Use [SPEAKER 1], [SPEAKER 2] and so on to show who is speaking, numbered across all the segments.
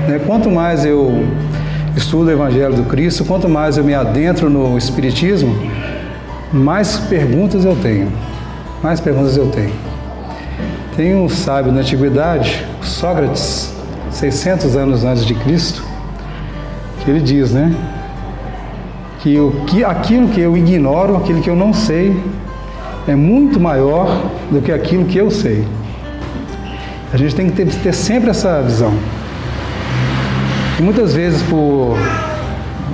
[SPEAKER 1] né? Quanto mais eu estudo o Evangelho do Cristo, quanto mais eu me adentro no Espiritismo, mais perguntas eu tenho. Mais perguntas eu tenho. Tem um sábio da Antiguidade, Sócrates, 600 anos antes de Cristo, que ele diz, né? Que aquilo que eu ignoro, aquilo que eu não sei, é muito maior do que aquilo que eu sei. A gente tem que ter sempre essa visão. E muitas vezes por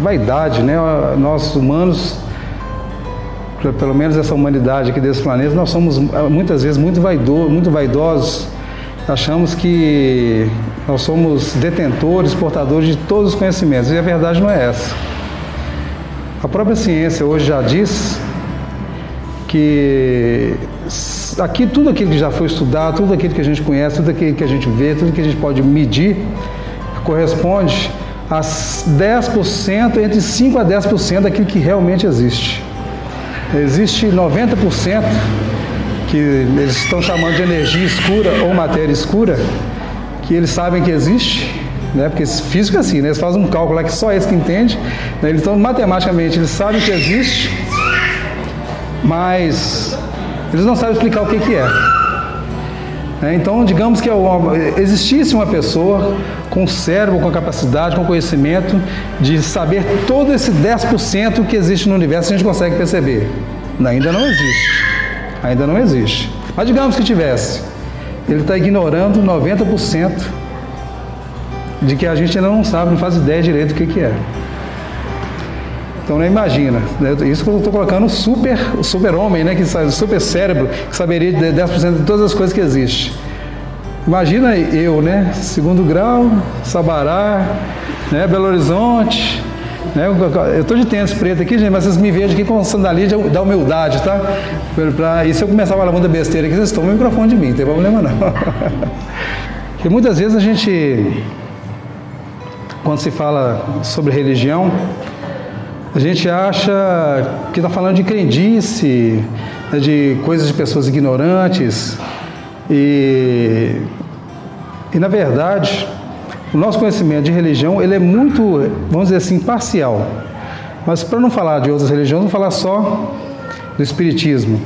[SPEAKER 1] vaidade, né? Nós humanos, pelo menos essa humanidade aqui desse planeta, nós somos muitas vezes muito vaidosos. Achamos que nós somos detentores, portadores de todos os conhecimentos. E a verdade não é essa. A própria ciência hoje já diz que aqui tudo aquilo que já foi estudado, tudo aquilo que a gente conhece, tudo aquilo que a gente vê, tudo que a gente pode medir, corresponde a 10%, entre 5% a 10% daquilo que realmente existe. Existe 90% que eles estão chamando de energia escura ou matéria escura, que eles sabem que existe, né? Porque físico é assim, né? Eles fazem um cálculo lá que só eles que entendem, né? Então, matematicamente, eles sabem que existe, mas eles não sabem explicar o que é. Então, digamos que existisse uma pessoa com cérebro, com capacidade, com conhecimento de saber todo esse 10% que existe no universo, a gente consegue perceber. Ainda não existe. Ainda não existe. Mas digamos que tivesse. Ele está ignorando 90% de que a gente ainda não sabe, não faz ideia direito do que é. Então, né, imagina, né, isso que eu estou colocando o super-homem, né, o super cérebro, que saberia de 10% de todas as coisas que existem. Imagina eu, né, segundo grau, Sabará, né, Belo Horizonte, né, eu estou de tênis preto aqui, gente, mas vocês me vejam aqui com sandalia da humildade, tá? E se eu começar a falar muita besteira aqui, vocês tomam o microfone de mim, não tem problema não. Porque muitas vezes a gente, quando se fala sobre religião, a gente acha que está falando de crendice, né, de coisas de pessoas ignorantes, e na verdade, o nosso conhecimento de religião, ele é muito, vamos dizer assim, parcial. Mas para não falar de outras religiões, vamos falar só do Espiritismo.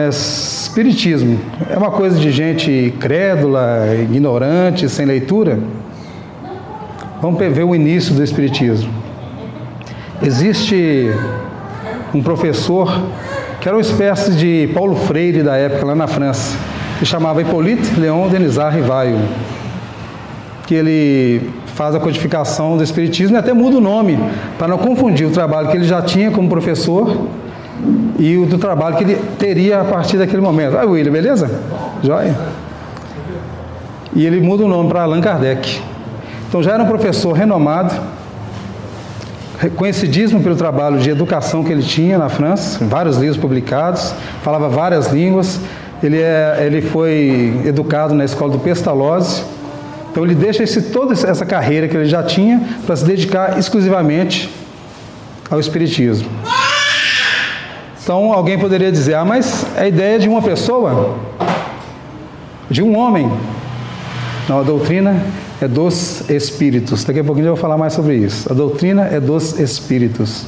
[SPEAKER 1] Espiritismo é uma coisa de gente crédula, ignorante, sem leitura. Vamos ver o início do Espiritismo. Existe um professor que era uma espécie de Paulo Freire da época, lá na França, que chamava Hippolyte Léon Denisard Rivail, que ele faz a codificação do Espiritismo e até muda o nome, para não confundir o trabalho que ele já tinha como professor e o do trabalho que ele teria a partir daquele momento. William, beleza? Joia? E ele muda o nome para Allan Kardec. Então já era um professor renomado, conhecidíssimo pelo trabalho de educação que ele tinha na França, vários livros publicados, falava várias línguas, ele foi educado na escola do Pestalozzi, então ele deixa toda essa carreira que ele já tinha para se dedicar exclusivamente ao Espiritismo. Então alguém poderia dizer, mas a ideia de uma pessoa, de um homem, não, a doutrina é dos Espíritos. Daqui a pouquinho eu vou falar mais sobre isso. A doutrina é dos Espíritos.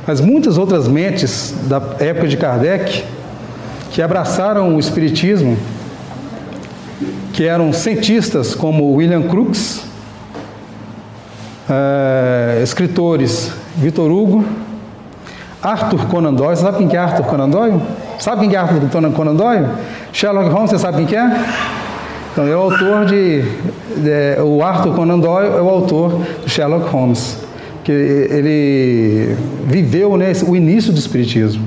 [SPEAKER 1] Mas muitas outras mentes da época de Kardec, que abraçaram o Espiritismo, que eram cientistas como William Crookes, escritores Victor Hugo, Arthur Conan Doyle. Você sabe quem é Arthur Conan Doyle? Sabe quem é Arthur Conan Doyle? Sherlock Holmes, você sabe quem é? Então, é o autor o Arthur Conan Doyle é o autor do Sherlock Holmes, que ele viveu, né, o início do Espiritismo.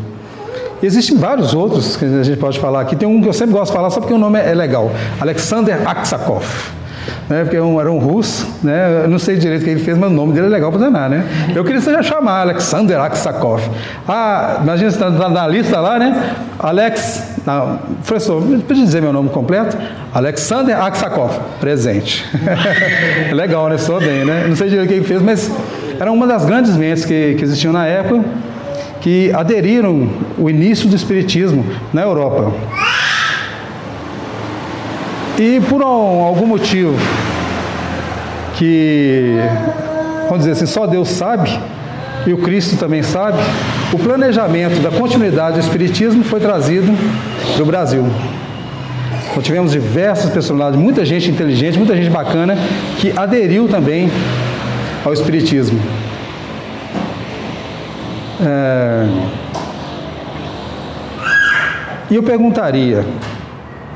[SPEAKER 1] E existem vários outros que a gente pode falar aqui. Tem um que eu sempre gosto de falar só porque o nome é legal, Alexander Aksakov, né, porque era um russo, né, eu não sei direito o que ele fez, mas o nome dele é legal para danar, né? Eu queria já chamar Alexander Aksakov. Imagina você está na lista lá, né? Professor, pode dizer meu nome completo? Alexander Aksakov, presente. Legal, né? Soa bem, né? Não sei direito o que ele fez, mas era uma das grandes mentes que existiam na época, que aderiram ao início do Espiritismo na Europa. E por algum motivo, que, vamos dizer assim, só Deus sabe, e o Cristo também sabe, o planejamento da continuidade do Espiritismo foi trazido para o Brasil. Então, tivemos diversas personalidades, muita gente inteligente, muita gente bacana, que aderiu também ao Espiritismo. E eu perguntaria,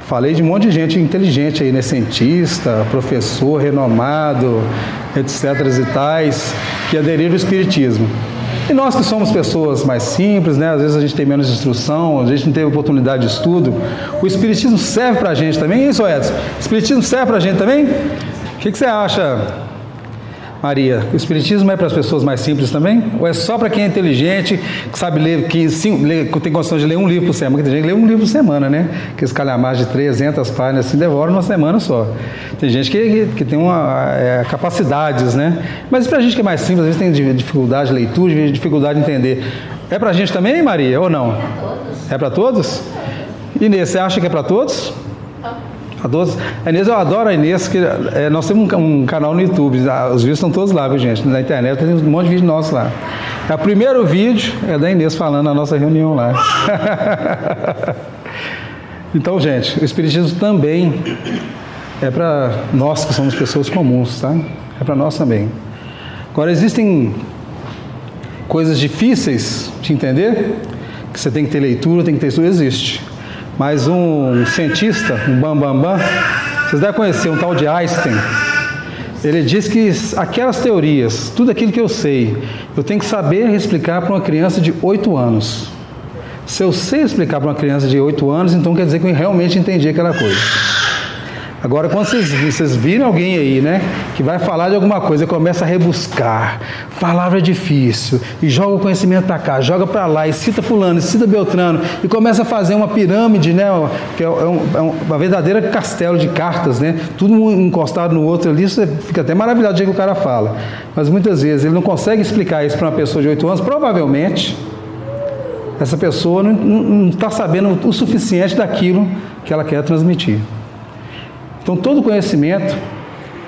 [SPEAKER 1] falei de um monte de gente inteligente aí, né? Cientista, professor renomado, etc. e tais, que aderiram ao Espiritismo. E nós que somos pessoas mais simples, né? Às vezes a gente tem menos instrução, a gente não teve oportunidade de estudo. O Espiritismo serve pra gente também, hein, seu Edson? O Espiritismo serve pra gente também? O que você acha, Maria? O Espiritismo é para as pessoas mais simples também? Ou é só para quem é inteligente, que sabe ler, que tem condição de ler um livro por semana? Porque tem gente que lê um livro por semana, né? Que esse calhamaço de 300 páginas assim devora numa semana só. Tem gente que tem capacidades, né? Mas para a gente que é mais simples, às vezes tem dificuldade de leitura, dificuldade de entender. É para a gente também, Maria, ou não? É para todos? Inês, você acha que é para todos? A todos. A Inês, eu adoro a Inês, que nós temos um canal no YouTube, os vídeos estão todos lá, viu, gente? Na internet tem um monte de vídeo nosso lá. O primeiro vídeo é da Inês falando na nossa reunião lá. Então, gente, o Espiritismo também é para nós que somos pessoas comuns, tá? É para nós também. Agora, existem coisas difíceis de entender, que você tem que ter leitura, tem que ter estudo, existe. Mas um cientista, um bambambam, vocês devem conhecer, um tal de Einstein, ele diz que aquelas teorias, tudo aquilo que eu sei, eu tenho que saber explicar para uma criança de 8 anos. Se eu sei explicar para uma criança de 8 anos, então quer dizer que eu realmente entendi aquela coisa. Agora, quando vocês virem alguém aí, né, que vai falar de alguma coisa e começa a rebuscar, palavra difícil, e joga o conhecimento para cá, joga para lá, e cita fulano, e cita Beltrano, e começa a fazer uma pirâmide, né, que é uma verdadeira castelo de cartas, né, tudo um encostado no outro ali, você fica até maravilhado do jeito que o cara fala. Mas muitas vezes ele não consegue explicar isso para uma pessoa de 8 anos, provavelmente essa pessoa não está sabendo o suficiente daquilo que ela quer transmitir. Então, todo conhecimento,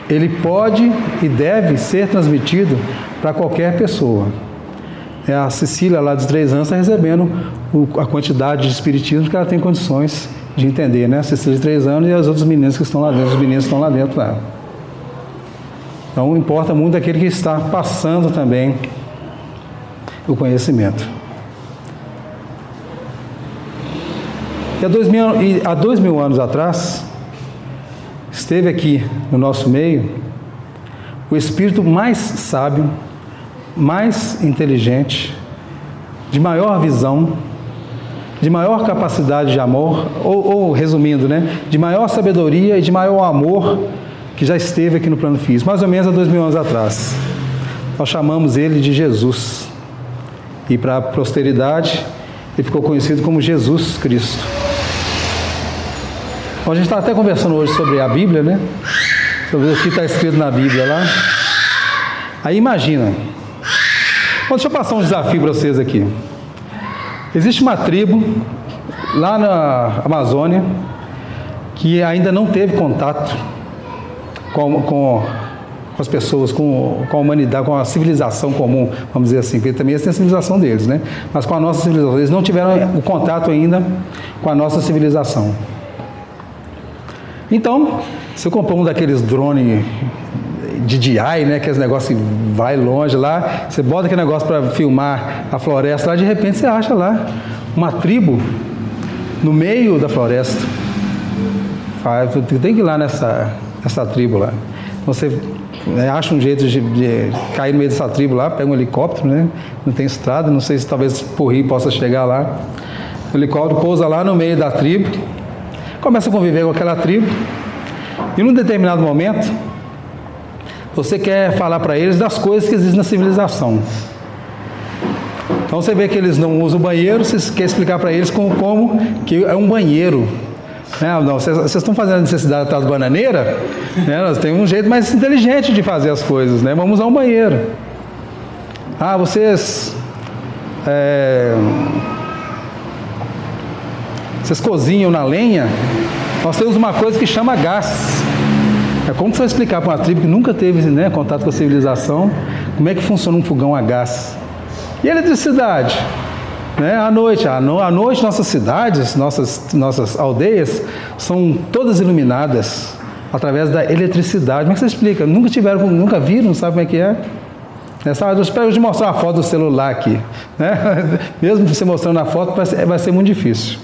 [SPEAKER 1] ele pode e deve ser transmitido para qualquer pessoa. A Cecília, lá dos 3 anos, está recebendo a quantidade de espiritismo que ela tem condições de entender, né? A Cecília de 3 anos e as outras meninas que estão lá dentro, os meninos que estão lá dentro lá. Então, importa muito aquele que está passando também o conhecimento. E há 2000 anos atrás, esteve aqui no nosso meio o espírito mais sábio, mais inteligente, de maior visão, de maior capacidade de amor, ou resumindo, né, de maior sabedoria e de maior amor que já esteve aqui no plano físico, mais ou menos há 2000 anos atrás. Nós chamamos ele de Jesus. E para a posteridade, ele ficou conhecido como Jesus Cristo. Então, a gente está até conversando hoje sobre a Bíblia, né? Sobre o que está escrito na Bíblia lá. Aí imagina. Bom, deixa eu passar um desafio para vocês aqui. Existe uma tribo lá na Amazônia que ainda não teve contato com as pessoas, com a humanidade, com a civilização comum, vamos dizer assim, porque também eles têm a civilização deles, né? Mas com a nossa civilização, eles não tiveram o contato ainda com a nossa civilização. Então, se eu comprar um daqueles drones DJI, né, que esse negócio vai longe lá, você bota aquele negócio para filmar a floresta lá, de repente você acha lá uma tribo no meio da floresta. Tem que ir lá nessa tribo lá. Você acha um jeito de cair no meio dessa tribo lá, pega um helicóptero, né? Não tem estrada, não sei se talvez por rio possa chegar lá. O helicóptero pousa lá no meio da tribo, começa a conviver com aquela tribo, e num determinado momento, você quer falar para eles das coisas que existem na civilização. Então você vê que eles não usam banheiro, você quer explicar para eles como que é um banheiro. Não, vocês estão fazendo a necessidade atrás da bananeira, né? Nós temos um jeito mais inteligente de fazer as coisas, né? Vamos usar um banheiro. Vocês cozinham na lenha, nós temos uma coisa que chama gás. É como você vai explicar para uma tribo que nunca teve, né, contato com a civilização, como é que funciona um fogão a gás? E a eletricidade? Né? À noite, nossas cidades, nossas aldeias são todas iluminadas através da eletricidade. Como é que você explica? Nunca viram, não sabe como é que é? Eu espero te mostrar uma foto do celular aqui. Né? Mesmo você mostrando a foto, vai ser muito difícil.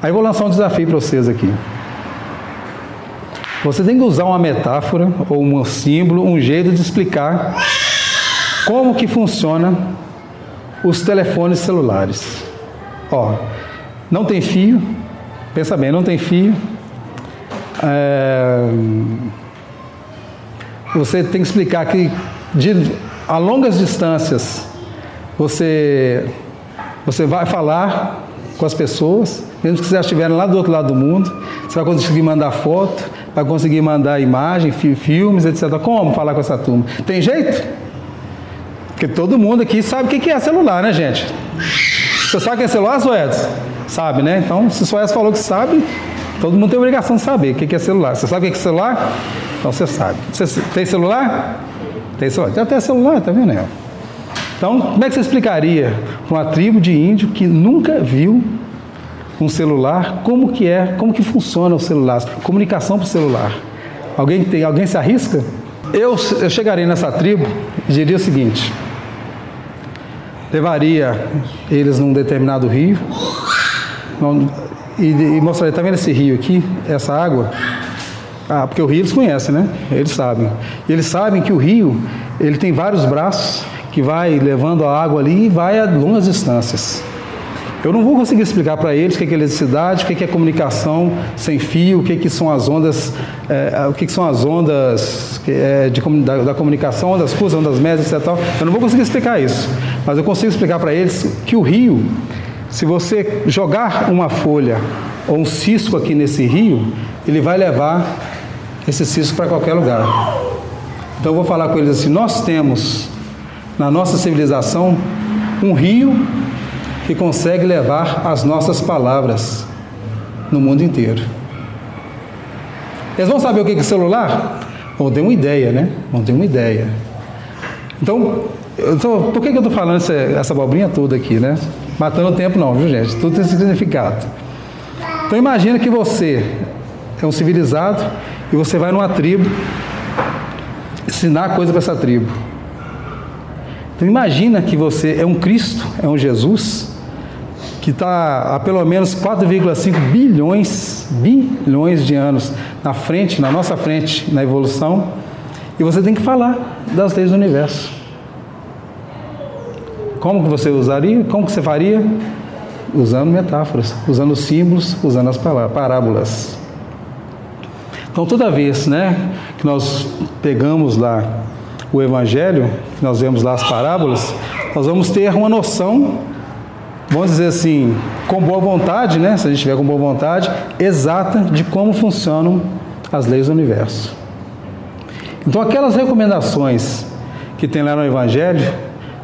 [SPEAKER 1] Aí eu vou lançar um desafio para vocês aqui. Você tem que usar uma metáfora, ou um símbolo, um jeito de explicar como que funciona os telefones celulares. Ó, não tem fio, pensa bem, não tem fio. Você tem que explicar que a longas distâncias você vai falar com as pessoas, mesmo que vocês estiverem lá do outro lado do mundo, você vai conseguir mandar foto, vai conseguir mandar imagem, filmes, etc. Como falar com essa turma? Tem jeito? Porque todo mundo aqui sabe o que é celular, né, gente? Você sabe o que é celular, Suédes? Sabe, né? Então, se o Suédes falou que sabe, todo mundo tem a obrigação de saber o que é celular. Você sabe o que é celular? Então você sabe. Você tem celular? Tem celular. Tem até celular, tá vendo aí? Então, como é que você explicaria para uma tribo de índio que nunca viu um celular, como que funciona o celular, comunicação por celular? Alguém se arrisca? Eu chegaria nessa tribo e diria o seguinte: levaria eles num determinado rio e mostraria, tá vendo esse rio aqui, essa água? Porque o rio eles conhecem, né? Eles sabem. E eles sabem que o rio, ele tem vários braços que vai levando a água ali e vai a longas distâncias. Eu não vou conseguir explicar para eles o que é eletricidade, o que é comunicação sem fio, o que são as ondas, da comunicação, ondas curtas, ondas médias, etc. Eu não vou conseguir explicar isso, mas eu consigo explicar para eles que o rio, se você jogar uma folha ou um cisco aqui nesse rio, ele vai levar esse cisco para qualquer lugar. Então eu vou falar com eles assim: nós temos na nossa civilização um rio que consegue levar as nossas palavras no mundo inteiro. Eles vão saber o que é celular? Vão ter uma ideia, né? Vão ter uma ideia. Então, por que eu estou falando essa abobrinha toda aqui, né? Matando o tempo não, viu, gente? Tudo tem significado. Então imagina que você é um civilizado e você vai numa tribo ensinar coisa para essa tribo. Então imagina que você é um Cristo, é um Jesus, que está há pelo menos 4,5 bilhões de anos na nossa frente, na evolução, e você tem que falar das leis do universo. Como que você usaria? Como que você faria? Usando metáforas, usando símbolos, usando as parábolas. Então toda vez, né, que nós pegamos lá o Evangelho, que nós vemos lá as parábolas, nós vamos ter uma noção, vamos dizer assim, com boa vontade, né? Se a gente tiver com boa vontade, exata de como funcionam as leis do universo. Então aquelas recomendações que tem lá no Evangelho,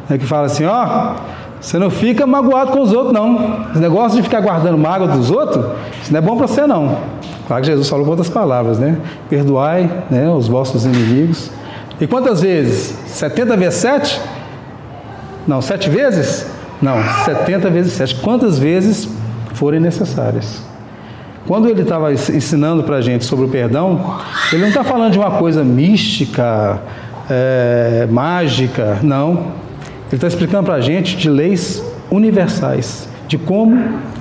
[SPEAKER 1] né, que fala assim: você não fica magoado com os outros, não. Esse negócio de ficar guardando mágoa dos outros, isso não é bom para você, não. Claro que Jesus falou com outras palavras, né? Perdoai, né, os vossos inimigos. E quantas vezes? 70 vezes 7? Não, 7 vezes? Não, 70 vezes 7. Quantas vezes forem necessárias. Quando ele estava ensinando para a gente sobre o perdão, ele não está falando de uma coisa mística, mágica, não. Ele está explicando para a gente de leis universais,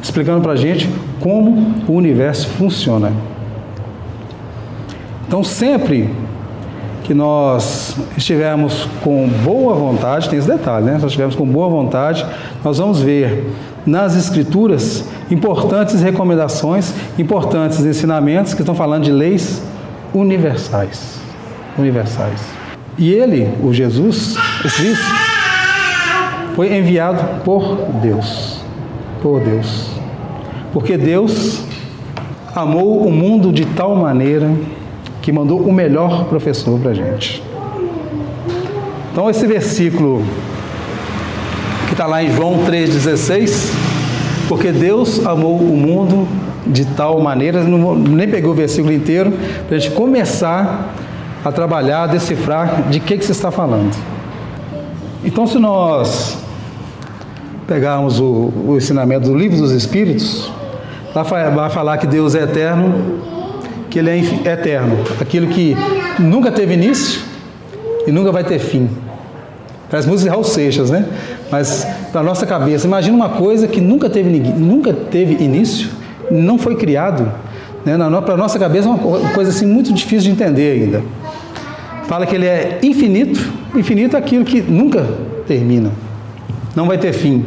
[SPEAKER 1] explicando para a gente como o universo funciona. Então, sempre que nós estivermos com boa vontade, tem esse detalhe, né? Se nós estivermos com boa vontade, nós vamos ver nas Escrituras importantes recomendações, importantes ensinamentos que estão falando de leis universais. E ele, o Jesus, o Cristo, foi enviado por Deus. Porque Deus amou o mundo de tal maneira que mandou o melhor professor para a gente. Então esse versículo que está lá em João 3,16, Porque Deus amou o mundo de tal maneira, nem peguei o versículo inteiro, para a gente começar a trabalhar, a decifrar de que você está falando. Então, se nós pegarmos o ensinamento do Livro dos Espíritos, vai falar que Deus é eterno, que Ele é eterno, aquilo que nunca teve início e nunca vai ter fim. Parece música de Raul Seixas, né? Mas para a nossa cabeça, imagina uma coisa que nunca teve início, não foi criado, né? Para a nossa cabeça é uma coisa assim muito difícil de entender ainda. Fala que Ele é infinito, infinito é aquilo que nunca termina, não vai ter fim.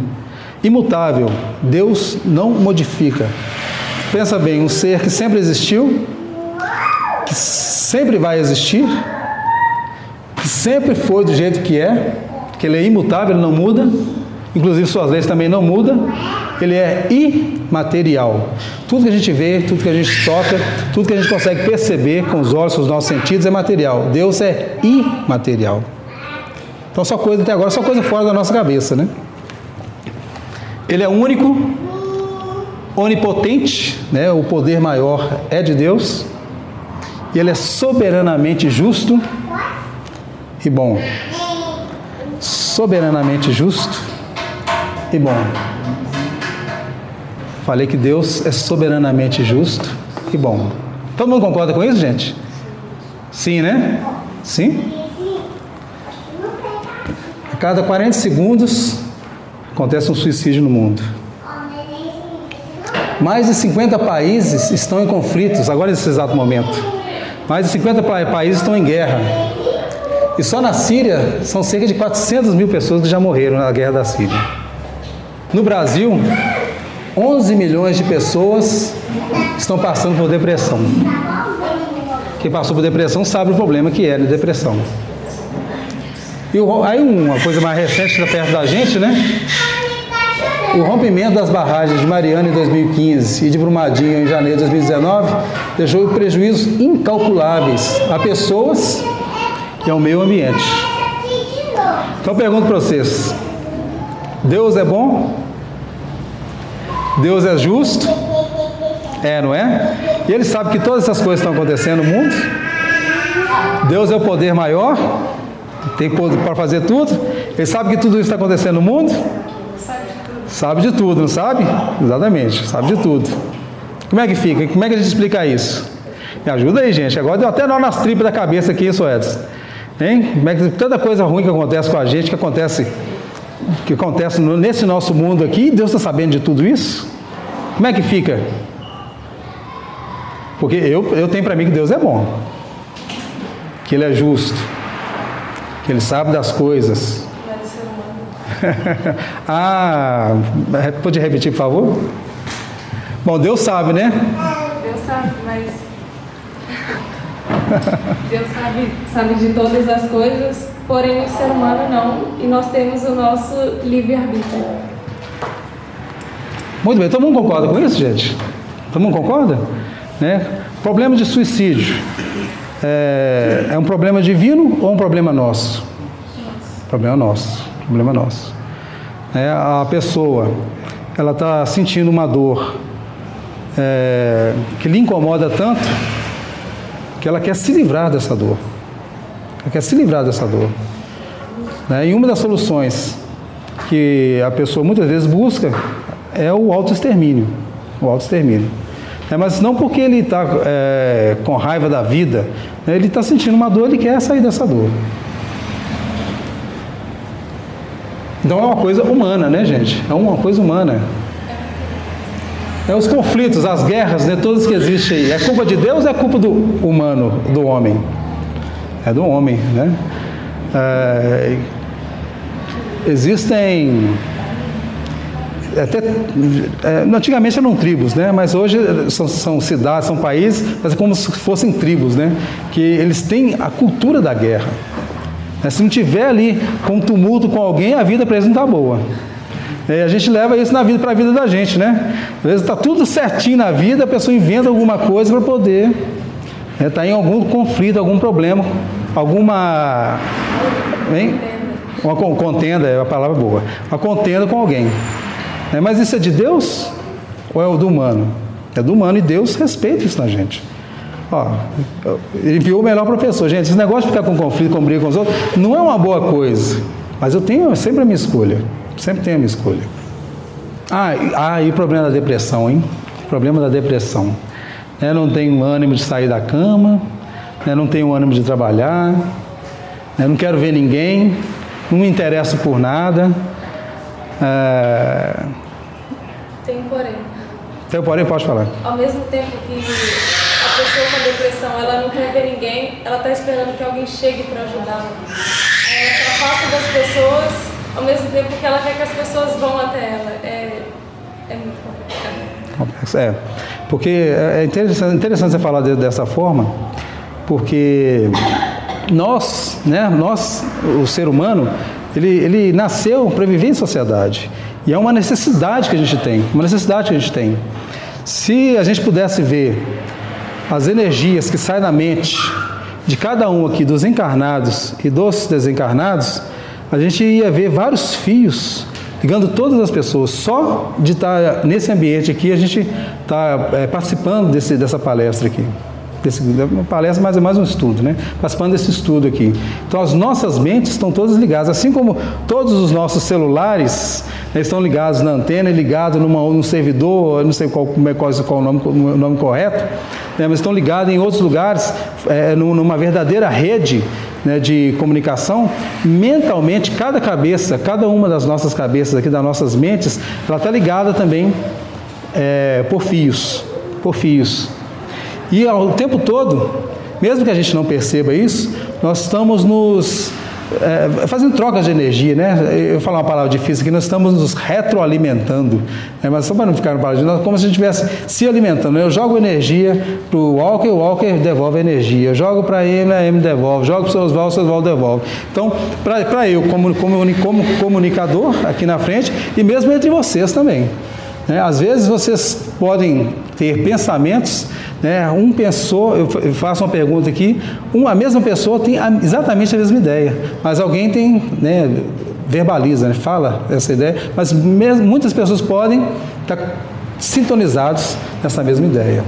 [SPEAKER 1] Imutável, Deus não modifica. Pensa bem, um ser que sempre existiu, que sempre vai existir, que sempre foi do jeito que Ele é imutável, Ele não muda, inclusive suas leis também não mudam, Ele é imaterial. Tudo que a gente vê, tudo que a gente toca, tudo que a gente consegue perceber com os olhos, com os nossos sentidos é material. Deus é imaterial. Então só coisa até agora, só coisa fora da nossa cabeça, né? Ele é único, onipotente, né? O poder maior é de Deus. E Ele é soberanamente justo e bom. Soberanamente justo e bom. Falei que Deus é soberanamente justo e bom. Todo mundo concorda com isso, gente? Sim, né? Sim? A cada 40 segundos acontece um suicídio no mundo. Mais de 50 países estão em conflitos, agora nesse exato momento. Mais de 50 países estão em guerra. E só na Síria são cerca de 400 mil pessoas que já morreram na guerra da Síria. No Brasil, 11 milhões de pessoas estão passando por depressão. Quem passou por depressão sabe o problema que é a depressão. E aí uma coisa mais recente que está perto da gente, né? O rompimento das barragens de Mariana em 2015 e de Brumadinho em janeiro de 2019 deixou prejuízos incalculáveis a pessoas e ao meio ambiente. Então eu pergunto para vocês, Deus é bom? Deus é justo? Não é? E Ele sabe que todas essas coisas estão acontecendo no mundo? Deus é o poder maior? Tem poder para fazer tudo? Ele sabe que tudo isso está acontecendo no mundo? Sabe de tudo, não sabe? Exatamente, sabe de tudo. Como é que fica? Como é que a gente explica isso? Me ajuda aí, gente. Agora deu até nó nas tripas da cabeça aqui, isso, Edson. Hein? Como é que tanta coisa ruim que acontece com a gente, que acontece nesse nosso mundo aqui, Deus está sabendo de tudo isso? Como é que fica? Porque eu tenho para mim que Deus é bom, que Ele é justo, que Ele sabe das coisas. Pode repetir, por favor? Bom, Deus sabe, né?
[SPEAKER 2] Deus sabe, mas Deus sabe de todas as coisas, porém o ser humano não, e nós temos o nosso livre-arbítrio.
[SPEAKER 1] Muito bem, todo mundo concorda com isso, gente? Todo mundo concorda? Né? Problema de suicídio é um problema divino ou um problema nosso? Problema nosso. Problema nosso. A pessoa, ela está sentindo uma dor que lhe incomoda tanto que ela quer se livrar dessa dor. Ela quer se livrar dessa dor. E uma das soluções que a pessoa muitas vezes busca é o autoextermínio. O autoextermínio. Mas não porque ele está com raiva da vida, ele está sentindo uma dor, ele quer sair dessa dor. Então é uma coisa humana, né, gente? É uma coisa humana. Os conflitos, as guerras, né, todas que existem aí. É culpa de Deus ou é culpa do humano, do homem? É do homem, né? Existem... antigamente eram tribos, né? Mas hoje são cidades, são países, mas é como se fossem tribos, né? Que eles têm a cultura da guerra. Se não tiver ali com tumulto com alguém, a vida para eles não está boa. A gente leva isso para a vida da gente, né? Às vezes está tudo certinho na vida, a pessoa inventa alguma coisa para poder estar em algum conflito, algum problema, alguma... Uma contenda, é a palavra boa. Uma contenda com alguém. Mas isso é de Deus? ou é o do humano? É do humano, e Deus respeita isso na gente. Ó, ele enviou o melhor professor. Gente, esse negócio de ficar com conflito, com briga com os outros, não é uma boa coisa. Mas eu tenho sempre a minha escolha. Sempre tenho a minha escolha. E o problema da depressão, hein? O problema da depressão. Não tenho ânimo de sair da cama, não tenho ânimo de trabalhar, não quero ver ninguém, não me interesso por nada.
[SPEAKER 2] Tem um porém.
[SPEAKER 1] Tem um porém, pode falar.
[SPEAKER 2] Ao mesmo tempo que a pessoa com depressão, ela não quer ver ninguém, ela está esperando que alguém chegue para ajudá-la. Ela se afasta das pessoas, ao mesmo tempo que ela quer que as pessoas vão até ela. É muito complicado.
[SPEAKER 1] Porque é interessante você falar dessa forma, porque nós, o ser humano, ele nasceu para viver em sociedade. E é uma necessidade que a gente tem. Se a gente pudesse ver as energias que saem da mente de cada um aqui, dos encarnados e dos desencarnados, a gente ia ver vários fios ligando todas as pessoas. Só de estar nesse ambiente aqui, a gente está participando dessa palestra aqui. Uma palestra, mas é mais um estudo, participando desse estudo aqui. Então, as nossas mentes estão todas ligadas, assim como todos os nossos celulares estão ligados na antena e ligados num servidor, não sei qual o nome correto, mas estão ligados em outros lugares, numa verdadeira rede de comunicação. Mentalmente, cada uma das nossas cabeças aqui, das nossas mentes, ela está ligada também por fios. E ao tempo todo, mesmo que a gente não perceba isso, nós estamos fazendo trocas de energia, Eu vou falar uma palavra difícil aqui, nós estamos nos retroalimentando, mas só para não ficar no palavra, como se a gente estivesse se alimentando. Eu jogo energia para o Walker devolve energia. Eu jogo para ele, a M devolve. Jogo para o seu Oswaldo devolve. Então, para eu, como comunicador aqui na frente, e mesmo entre vocês também. Às vezes vocês podem ter pensamentos, um pensou, eu faço uma pergunta aqui, a mesma pessoa tem exatamente a mesma ideia, mas alguém tem, verbaliza, fala essa ideia, mas muitas pessoas podem estar sintonizados nessa mesma ideia.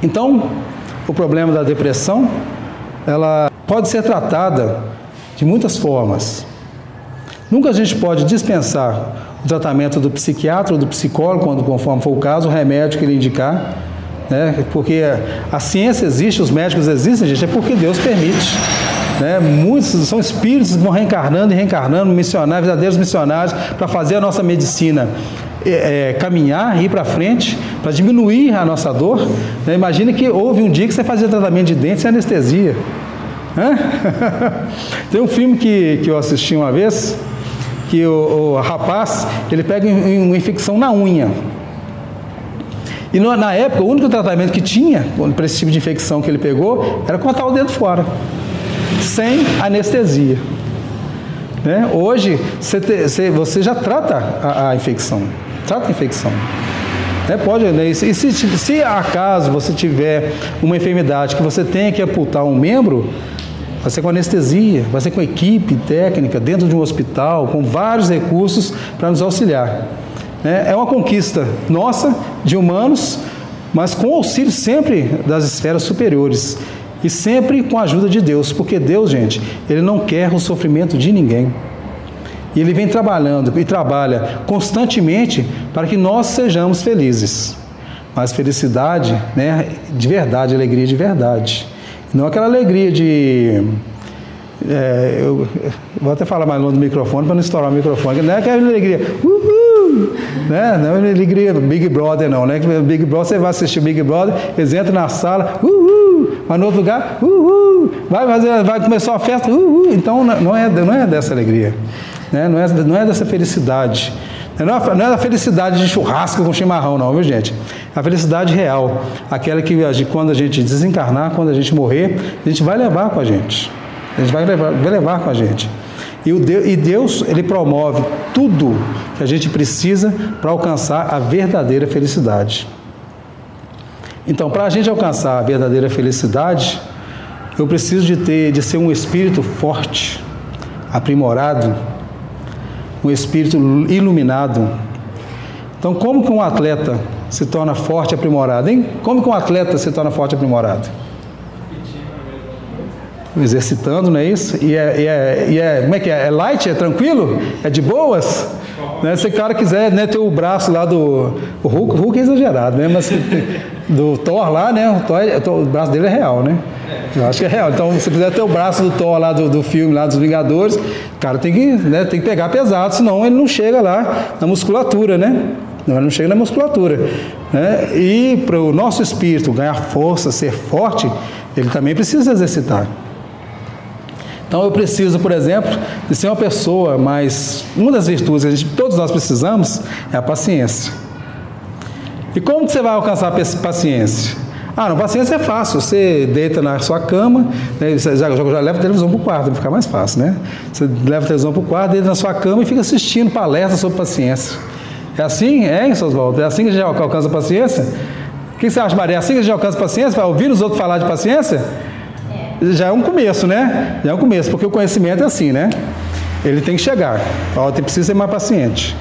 [SPEAKER 1] Então, o problema da depressão, ela pode ser tratada de muitas formas. Nunca a gente pode dispensar o tratamento do psiquiatra ou do psicólogo, conforme for o caso, o remédio que ele indicar, porque a ciência existe, os médicos existem, gente, é porque Deus permite. Muitos são espíritos que vão reencarnando e reencarnando, missionários, verdadeiros missionários, para fazer a nossa medicina caminhar, ir para frente, para diminuir a nossa dor. Imagina que houve um dia que você fazia tratamento de dente sem anestesia. Tem um filme que eu assisti uma vez, que o rapaz, ele pega uma infecção na unha. E na época, o único tratamento que tinha para esse tipo de infecção que ele pegou era cortar o dedo fora, sem anestesia. Hoje, você já trata a infecção. Pode, e se acaso você tiver uma enfermidade que você tenha que amputar um membro, vai ser com anestesia, vai ser com equipe técnica, dentro de um hospital, com vários recursos para nos auxiliar. É uma conquista nossa, de humanos, mas com auxílio sempre das esferas superiores e sempre com a ajuda de Deus, porque Deus, gente, Ele não quer o sofrimento de ninguém. E Ele vem trabalhando e trabalha constantemente para que nós sejamos felizes. Mas felicidade, de verdade, alegria de verdade. Não aquela alegria de... eu vou até falar mais longe do microfone para não estourar o microfone. Não é aquela alegria... Não é alegria Big Brother, não. Big Brother, você vai assistir Big Brother, eles entram na sala, vai no outro lugar, vai começar a festa, Então não é dessa alegria, não é dessa felicidade. Não é a felicidade de churrasco com chimarrão, não, viu, gente? A felicidade real, aquela que quando a gente desencarnar, quando a gente morrer, a gente vai levar com a gente. Vai levar com a gente. E Deus, Ele promove tudo que a gente precisa para alcançar a verdadeira felicidade. Então, para a gente alcançar a verdadeira felicidade, eu preciso de ser um espírito forte, aprimorado, um espírito iluminado. Então, como que um atleta se torna forte e aprimorado, hein? Como que um atleta se torna forte e aprimorado? Exercitando, não é isso? Como é que é? É light? É tranquilo? É de boas? Né? Se o cara quiser, né, ter o braço lá do... O Hulk é exagerado, né? Mas do Thor lá, né? O braço dele é real, né? Eu acho que é real. Então, se quiser ter o braço do Thor lá do filme, lá dos Vingadores, o cara tem que pegar pesado, senão ele não chega lá na musculatura, né? Não, ele não chega na musculatura. Né? E para o nosso espírito ganhar força, ser forte, ele também precisa exercitar. Então eu preciso, por exemplo, de ser uma pessoa, mas uma das virtudes que todos nós precisamos é a paciência. E como que você vai alcançar a paciência? Não, paciência é fácil, você deita na sua cama, né, você já leva a televisão para o quarto, vai ficar mais fácil, né? Você leva a televisão para o quarto, deita na sua cama e fica assistindo palestras sobre paciência. É assim? É, Oswaldo? É assim que a gente alcança a paciência? O que você acha, Maria? É assim que a gente alcança a paciência? Vai ouvir os outros falar de paciência? Já é um começo, né? Já é um começo, porque o conhecimento é assim, né? Ele tem que chegar. Precisa ser mais paciente.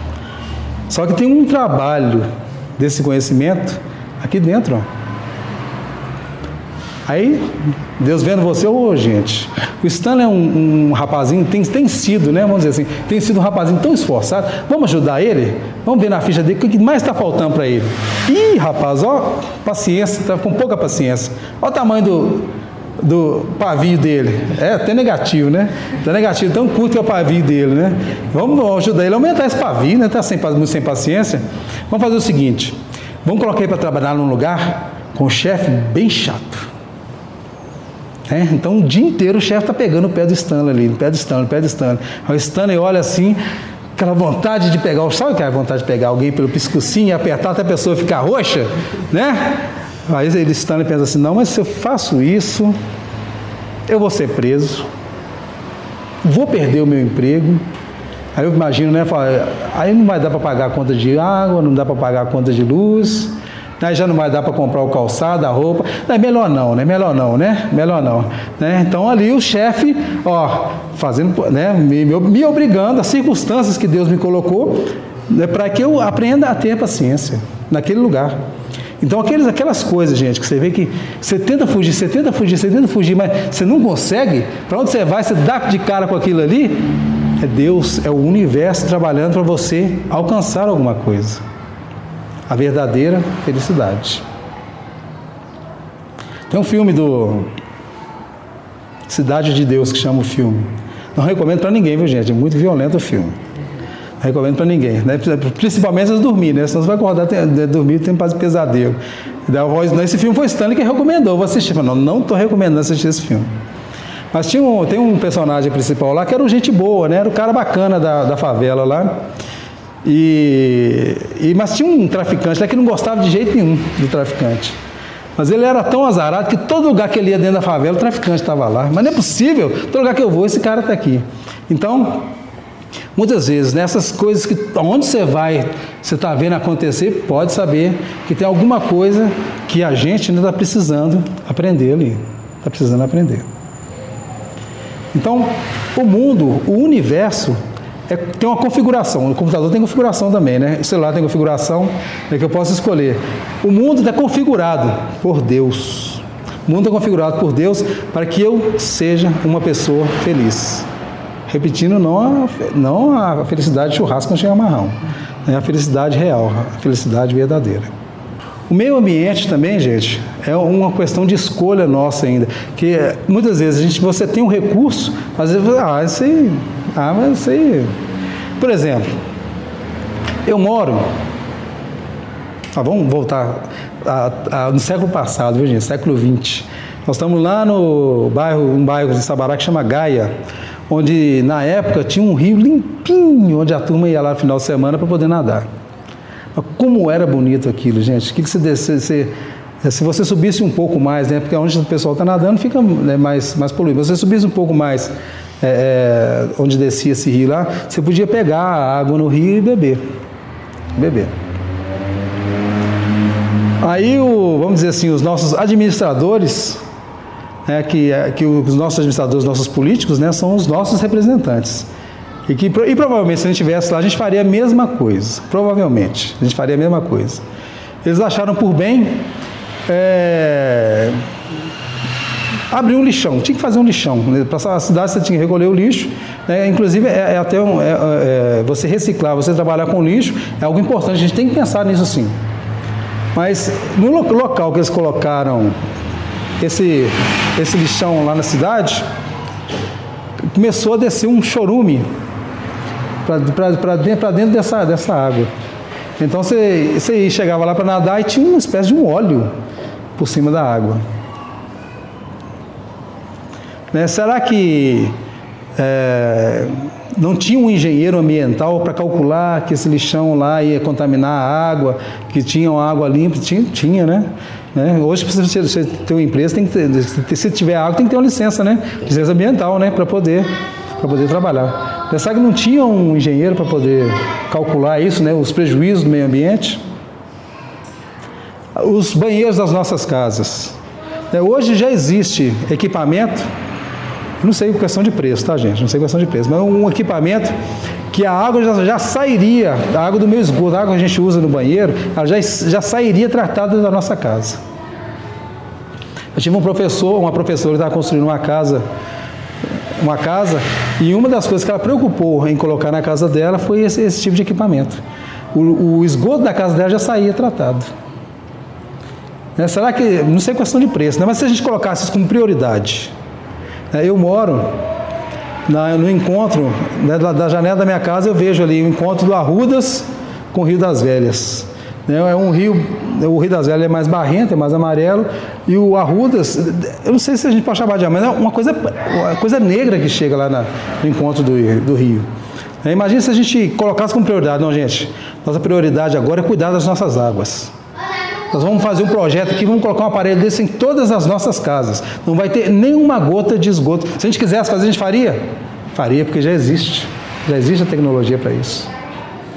[SPEAKER 1] Só que tem um trabalho desse conhecimento aqui dentro, ó. Aí, Deus vendo você, gente, o Stanley é um rapazinho, tem sido, né, vamos dizer assim, tem sido um rapazinho tão esforçado, vamos ajudar ele? Vamos ver na ficha dele o que mais está faltando para ele. Ih, rapaz, paciência, está com pouca paciência. Olha o tamanho do pavio dele, até negativo, né? Tá negativo, tão curto que é o pavio dele, né? Vamos ajudar ele a aumentar esse pavio, né? Tá muito sem paciência. Vamos fazer o seguinte, vamos colocar ele para trabalhar num lugar com um chefe bem chato. Então, o dia inteiro o chefe está pegando o pé do Stanley ali, o pé do Stanley. Aí o Stanley olha assim, aquela vontade de pegar, sabe aquela vontade de pegar alguém pelo pescocinho e apertar até a pessoa ficar roxa, né? Aí o Stanley pensa assim, não, mas se eu faço isso, eu vou ser preso, vou perder o meu emprego. Aí eu imagino, né? Aí não vai dar para pagar a conta de água, não dá para pagar a conta de luz... Aí já não vai dar para comprar o calçado, a roupa. É melhor não, né? Melhor não. Né? Então ali o chefe, fazendo, né? Me obrigando, as circunstâncias que Deus me colocou, né? Para que eu aprenda a ter paciência naquele lugar. Então aquelas coisas, gente, que você vê que você tenta fugir, mas você não consegue, para onde você vai, você dá de cara com aquilo ali, é Deus, é o universo trabalhando para você alcançar alguma coisa. A verdadeira felicidade. Tem um filme do Cidade de Deus que chama o filme. Não recomendo para ninguém, viu, gente? É muito violento o filme. Não recomendo para ninguém, né? Principalmente as dormir, né? Senão você vai acordar, dormir, tem pesadelo. Esse filme foi Stanley que recomendou, vou assistir. Não estou recomendando assistir esse filme. Mas tem um personagem principal lá que era um gente boa, né? Era o cara bacana da favela lá. Mas tinha um traficante lá que não gostava de jeito nenhum do traficante. Mas ele era tão azarado que todo lugar que ele ia dentro da favela, o traficante estava lá. Mas não é possível, todo lugar que eu vou, esse cara está aqui. Então, muitas vezes, nessas coisas que onde você vai, você está vendo acontecer, pode saber que tem alguma coisa que a gente ainda está precisando aprender ali. Está precisando aprender. Então, o mundo, o universo, tem uma configuração. O computador tem configuração também, né? O celular tem configuração, que eu posso escolher. O mundo está configurado por Deus. O mundo está configurado por Deus para que eu seja uma pessoa feliz. Repetindo, não a felicidade de churrasco com chimarrão, é a felicidade real, a felicidade verdadeira. O meio ambiente também, gente, é uma questão de escolha nossa ainda, que muitas vezes você tem um recurso, às vezes, isso aí, por exemplo, eu moro, vamos voltar no século passado, viu, gente, século XX, nós estamos lá no um bairro de Sabará que chama Gaia, onde na época tinha um rio limpinho, onde a turma ia lá no final de semana para poder nadar. Mas como era bonito aquilo, gente, que você descesse, se você subisse um pouco mais, né, porque onde o pessoal está nadando fica, né, mais poluído, mas se você subisse um pouco mais, onde descia esse rio lá, você podia pegar a água no rio e beber. Aí, vamos dizer assim, os nossos administradores, que os nossos administradores, nossos políticos, né, são os nossos representantes. E provavelmente se a gente estivesse lá, a gente faria a mesma coisa. Provavelmente, a gente faria a mesma coisa. Eles acharam por bem abrir um lixão. Tinha que fazer um lixão. Para a cidade você tinha que recolher o lixo. Inclusive, você reciclar, você trabalhar com lixo é algo importante. A gente tem que pensar nisso sim. Mas no local que eles colocaram esse lixão lá na cidade, começou a descer um chorume para dentro dessa água. Então você chegava lá para nadar e tinha uma espécie de um óleo por cima da água. Será que não tinha um engenheiro ambiental para calcular que esse lixão lá ia contaminar a água, que tinha uma água limpa? Tinha, né? Hoje, para você ter uma empresa, tem que ter, se tiver água, tem que ter uma licença, né? Licença ambiental, né? Para poder trabalhar. Pensar que não tinha um engenheiro para poder calcular isso, né? Os prejuízos do meio ambiente. Os banheiros das nossas casas. Hoje já existe equipamento, não sei questão de preço, tá, gente? Não sei questão de preço, mas um equipamento que a água já sairia, a água do meu esgoto, a água que a gente usa no banheiro, ela já sairia tratada da nossa casa. Eu tive uma professora que estava construindo uma casa, e uma das coisas que ela preocupou em colocar na casa dela foi esse tipo de equipamento. O esgoto da casa dela já saía tratado. Será que, não sei questão de preço, né? Mas se a gente colocasse isso como prioridade. Eu moro no encontro, da janela da minha casa, eu vejo ali o encontro do Arrudas com o Rio das Velhas. É um rio, o Rio das Velhas é mais barrento, é mais amarelo, e o Arrudas, eu não sei se a gente pode chamar de mas é uma coisa negra que chega lá no encontro do rio. Imagina se a gente colocasse como prioridade. Não, gente, nossa prioridade agora é cuidar das nossas águas. Nós vamos fazer um projeto aqui, vamos colocar um aparelho desse em todas as nossas casas. Não vai ter nenhuma gota de esgoto. Se a gente quisesse fazer, a gente faria? Faria, porque já existe. Já existe a tecnologia para isso.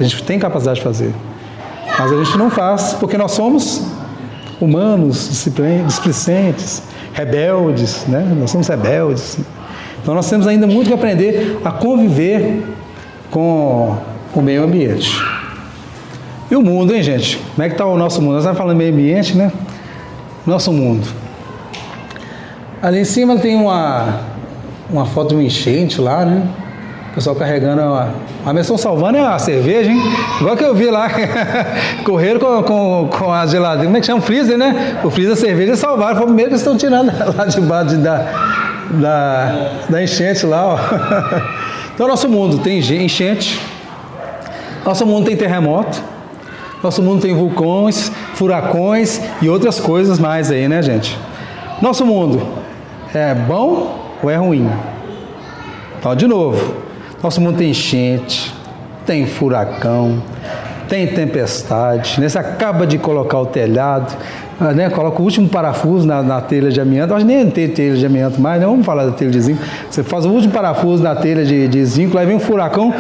[SPEAKER 1] A gente tem capacidade de fazer. Mas a gente não faz, porque nós somos humanos, displicentes, rebeldes, né? Nós somos rebeldes. Então nós temos ainda muito que aprender a conviver com o meio ambiente. E o mundo, hein, gente? Como é que está o nosso mundo? Nós estamos falando meio ambiente, né? Nosso mundo. Ali em cima tem uma foto de um enchente lá, né? O pessoal carregando a mesa, estão salvando a cerveja, hein? Igual que eu vi lá, correram com a geladeira, como é que chama? O freezer, né? O freezer da cerveja salvaram, foi o primeiro que eles estão tirando lá debaixo da enchente lá, ó. Então, nosso mundo tem enchente, nosso mundo tem terremoto, nosso mundo tem vulcões, furacões e outras coisas mais aí, né, gente? Nosso mundo é bom ou é ruim? Então, de novo, nosso mundo tem enchente, tem furacão, tem tempestade, né? Você acaba de colocar o telhado, né? Coloca o último parafuso na telha de amianto. Acho que nem tem telha de amianto mais, né? Vamos falar da telha de zinco. Você faz o último parafuso na telha de zinco, lá vem um furacão,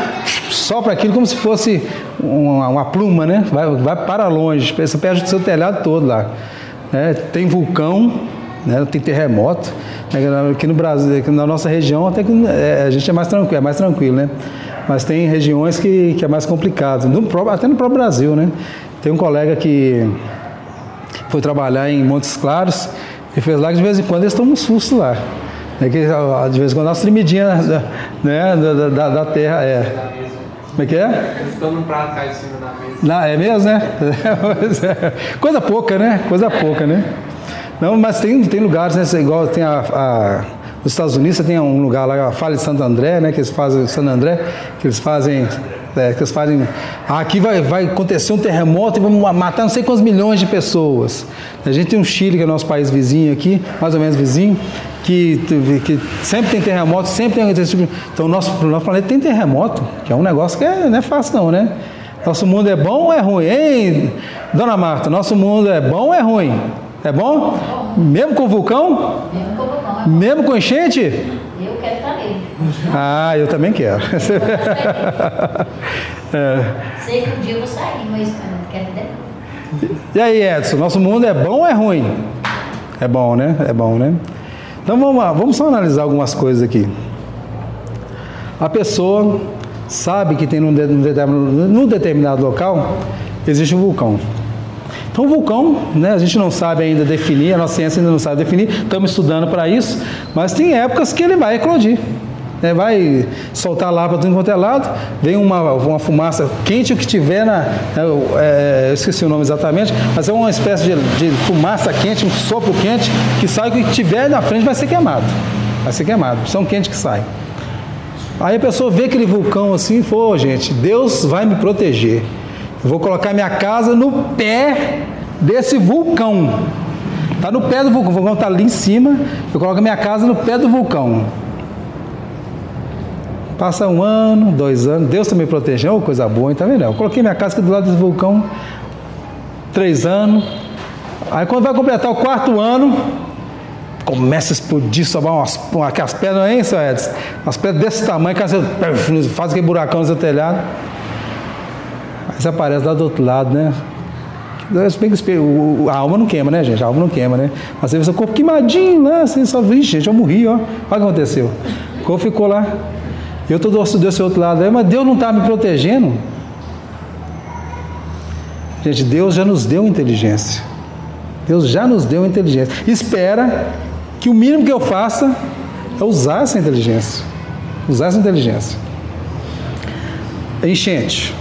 [SPEAKER 1] sopra aquilo como se fosse uma pluma, né? Vai para longe, você perde o seu telhado todo lá. Tem vulcão, né? Tem terremoto. Aqui no Brasil, aqui na nossa região, até que a gente é mais tranquilo, né? Mas tem regiões que é mais complicado, até no próprio Brasil, né? Tem um colega que foi trabalhar em Montes Claros e fez lá que de vez em quando eles tomam um susto lá. De vez em quando dá uma tremidinha, né, da terra. Como é que é?
[SPEAKER 3] Eles estão num prato cá em cima da mesa.
[SPEAKER 1] É mesmo, né? Coisa pouca, né? Não, mas tem lugares, né? Igual tem nos Estados Unidos, tem um lugar lá, a Falha de Santo André, né? Que eles fazem que eles fazem. Aqui vai acontecer um terremoto e vamos matar não sei quantos milhões de pessoas. A gente tem um Chile, que é nosso país vizinho aqui, mais ou menos vizinho, que sempre tem terremoto, sempre tem esse tipo. Então, o nosso planeta tem terremoto, que é um negócio que não é fácil não, né? Nosso mundo é bom ou é ruim? Hein, Dona Marta, nosso mundo é bom ou é ruim? É bom? Mesmo com vulcão?
[SPEAKER 4] Mesmo com vulcão.
[SPEAKER 1] Mesmo com enchente?
[SPEAKER 4] Eu quero estar nele.
[SPEAKER 1] Eu também quero.
[SPEAKER 4] Sei que um dia eu vou sair, mas não quero dentro.
[SPEAKER 1] E aí, Edson, nosso mundo é bom ou é ruim? É bom, né? Então vamos só analisar algumas coisas aqui. A pessoa sabe que tem num determinado local, existe um vulcão. Então o vulcão, né, a gente não sabe ainda definir, a nossa ciência ainda não sabe definir, estamos estudando para isso, mas tem épocas que ele vai eclodir. Né, vai soltar lá para tudo quanto é lado, vem uma fumaça quente, o que tiver eu esqueci o nome exatamente, mas é uma espécie de fumaça quente, um sopro quente, que sai, o que tiver na frente vai ser queimado, são quentes que sai. Aí a pessoa vê aquele vulcão assim, pô, gente, Deus vai me proteger, eu vou colocar minha casa no pé desse vulcão, está no pé do vulcão, o vulcão está ali em cima, eu coloco a minha casa no pé do vulcão. Passa 1 ano, 2 anos, Deus também protegeu, coisa boa, tá vendo? Eu coloquei minha casa aqui do lado desse vulcão, 3 anos, aí quando vai completar o 4º ano, começa a explodir, sobrar aquelas pedras, hein, seu Edson? Umas pedras desse tamanho, que faz aquele buracão no seu telhado, aí você aparece lá do outro lado, né? A alma não queima, né, gente? A alma não queima, né? Mas você vê seu corpo queimadinho lá, assim, só, gente, eu morri, ó. Olha o que aconteceu. O corpo ficou lá. Eu estou desse outro lado aí, mas Deus não está me protegendo. Gente, Deus já nos deu inteligência. Deus já nos deu inteligência. Espera que o mínimo que eu faça é usar essa inteligência. Usar essa inteligência. Enchente.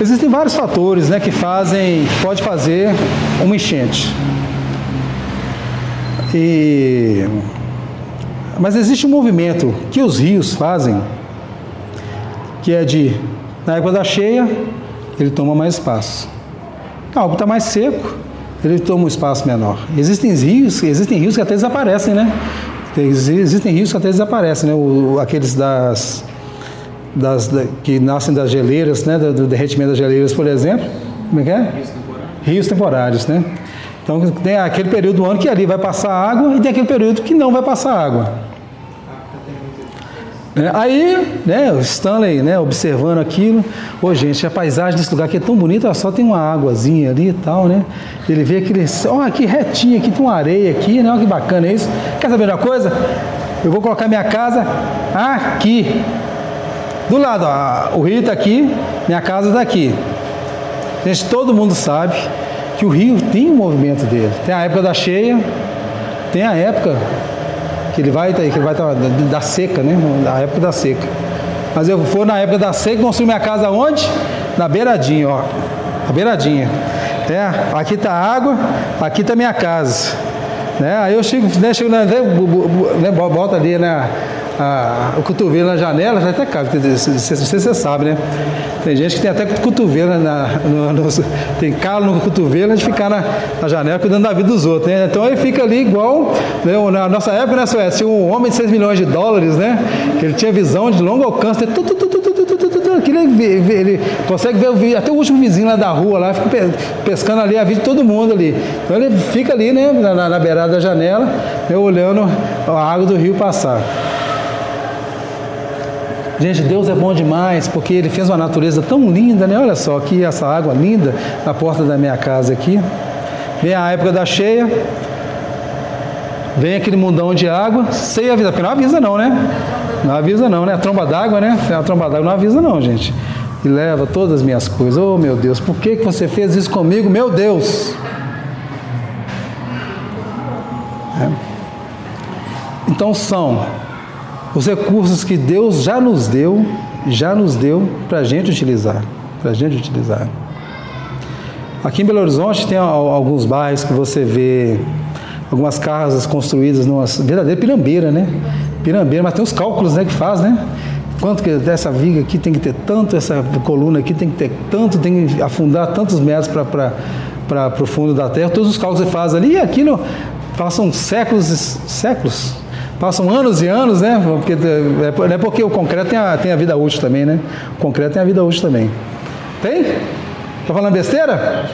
[SPEAKER 1] Existem vários fatores, né, que pode fazer uma enchente. Mas existe um movimento que os rios fazem, que é na época da cheia, ele toma mais espaço. A água está mais seco, ele toma um espaço menor. Existem rios que até desaparecem, né? Existem rios que até desaparecem, né? Aqueles que nascem das geleiras, né? Do derretimento das geleiras, por exemplo. Como é que é? Rios temporários, né? Então tem aquele período do ano que ali vai passar água e tem aquele período que não vai passar água. Aí, né, o Stanley, né, observando aquilo, gente, a paisagem desse lugar aqui é tão bonita, só tem uma águazinha ali e tal, né? Ele vê aqui retinho, aqui tem uma areia aqui, né? Olha que bacana isso. Quer saber de uma coisa? Eu vou colocar minha casa aqui. Do lado, ó, o rio está aqui, minha casa está aqui. Gente, todo mundo sabe que o rio tem um movimento dele. Tem a época da cheia, tem a época que ele vai estar da seca, né? A época da seca. Mas eu vou na época da seca construir minha casa onde? Na beiradinha, ó. Na beiradinha. Aqui está a água, aqui está minha casa. Né? Aí eu chego bota ali, né? O cotovelo na janela, até cabe, você sabe, né? Tem gente que tem até cotovelo, tem calo no cotovelo de ficar na janela cuidando da vida dos outros, né? Então ele fica ali igual, né? Na nossa época, né, Suécia, tinha um homem de $6 milhões, né? Que ele tinha visão de longo alcance, ele consegue ver até o último vizinho lá da rua, lá, fica pescando ali a vida de todo mundo ali. Então ele fica ali, né, na beirada da janela, né, olhando a água do rio passar. Gente, Deus é bom demais, porque Ele fez uma natureza tão linda, né? Olha só, aqui essa água linda na porta da minha casa aqui. Vem a época da cheia, vem aquele mundão de água, sem avisar, porque não avisa não, né? Não avisa não, né? A tromba d'água, né? A tromba d'água não avisa não, gente. E leva todas as minhas coisas. Oh, meu Deus, por que você fez isso comigo? Meu Deus! Então são os recursos que Deus já nos deu para a gente utilizar. Aqui em Belo Horizonte tem alguns bairros que você vê algumas casas construídas numa verdadeira pirambeira, né? Pirambeira, mas tem os cálculos, né, que faz, né? Quanto que dessa viga aqui tem que ter tanto, essa coluna aqui tem que ter tanto, tem que afundar tantos metros para o fundo da terra. Todos os cálculos que você faz ali, e aquilo passam séculos, passam anos e anos, né? Porque o concreto tem a vida útil também, né? O concreto tem a vida útil também. Tem? Tá falando besteira?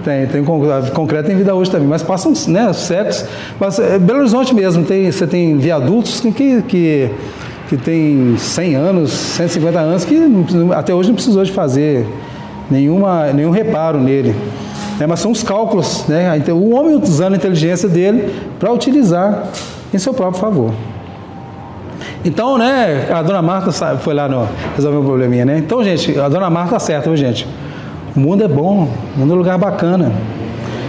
[SPEAKER 1] Tem concreto tem vida útil também, mas passam, né, séculos. Mas Belo Horizonte mesmo, você tem viadutos que tem 100 anos, 150 anos, que até hoje não precisou de fazer nenhum reparo nele. Mas são os cálculos, né? Então, o homem usando a inteligência dele para utilizar em seu próprio favor. Então, né, a dona Marta foi lá resolver um probleminha, né? Então, gente, a dona Marta tá certa, viu, gente? O mundo é bom, o mundo é um lugar bacana.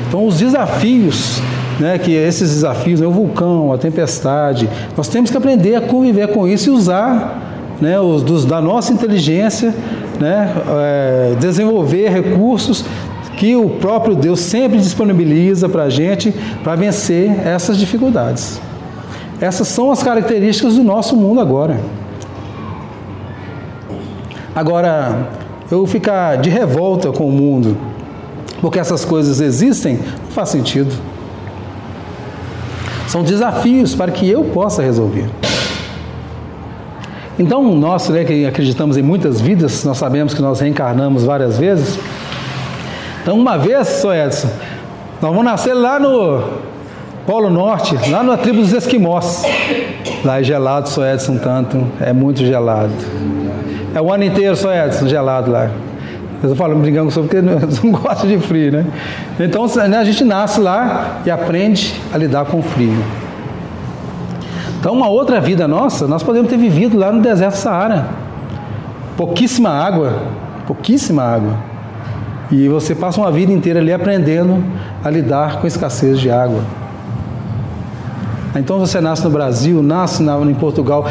[SPEAKER 1] Então, os desafios, né, que esses desafios, né, o vulcão, a tempestade, nós temos que aprender a conviver com isso e usar, né, da nossa inteligência, né, desenvolver recursos que o próprio Deus sempre disponibiliza para a gente para vencer essas dificuldades. Essas são as características do nosso mundo agora. Agora, eu ficar de revolta com o mundo porque essas coisas existem, não faz sentido. São desafios para que eu possa resolver. Então, nós, né, que acreditamos em muitas vidas, nós sabemos que nós reencarnamos várias vezes. Então, uma vez, só Edson, nós vamos nascer lá no Polo Norte, lá na tribo dos Esquimós. Lá é gelado, só Edson, tanto, é muito gelado. É o ano inteiro, só Edson, gelado lá. Eu estou falando, brincando sobre porque não gosta de frio, né? Então, a gente nasce lá e aprende a lidar com o frio. Então, uma outra vida nossa, nós podemos ter vivido lá no deserto do Saara. Pouquíssima água. E você passa uma vida inteira ali aprendendo a lidar com a escassez de água. Então você nasce no Brasil, nasce em Portugal,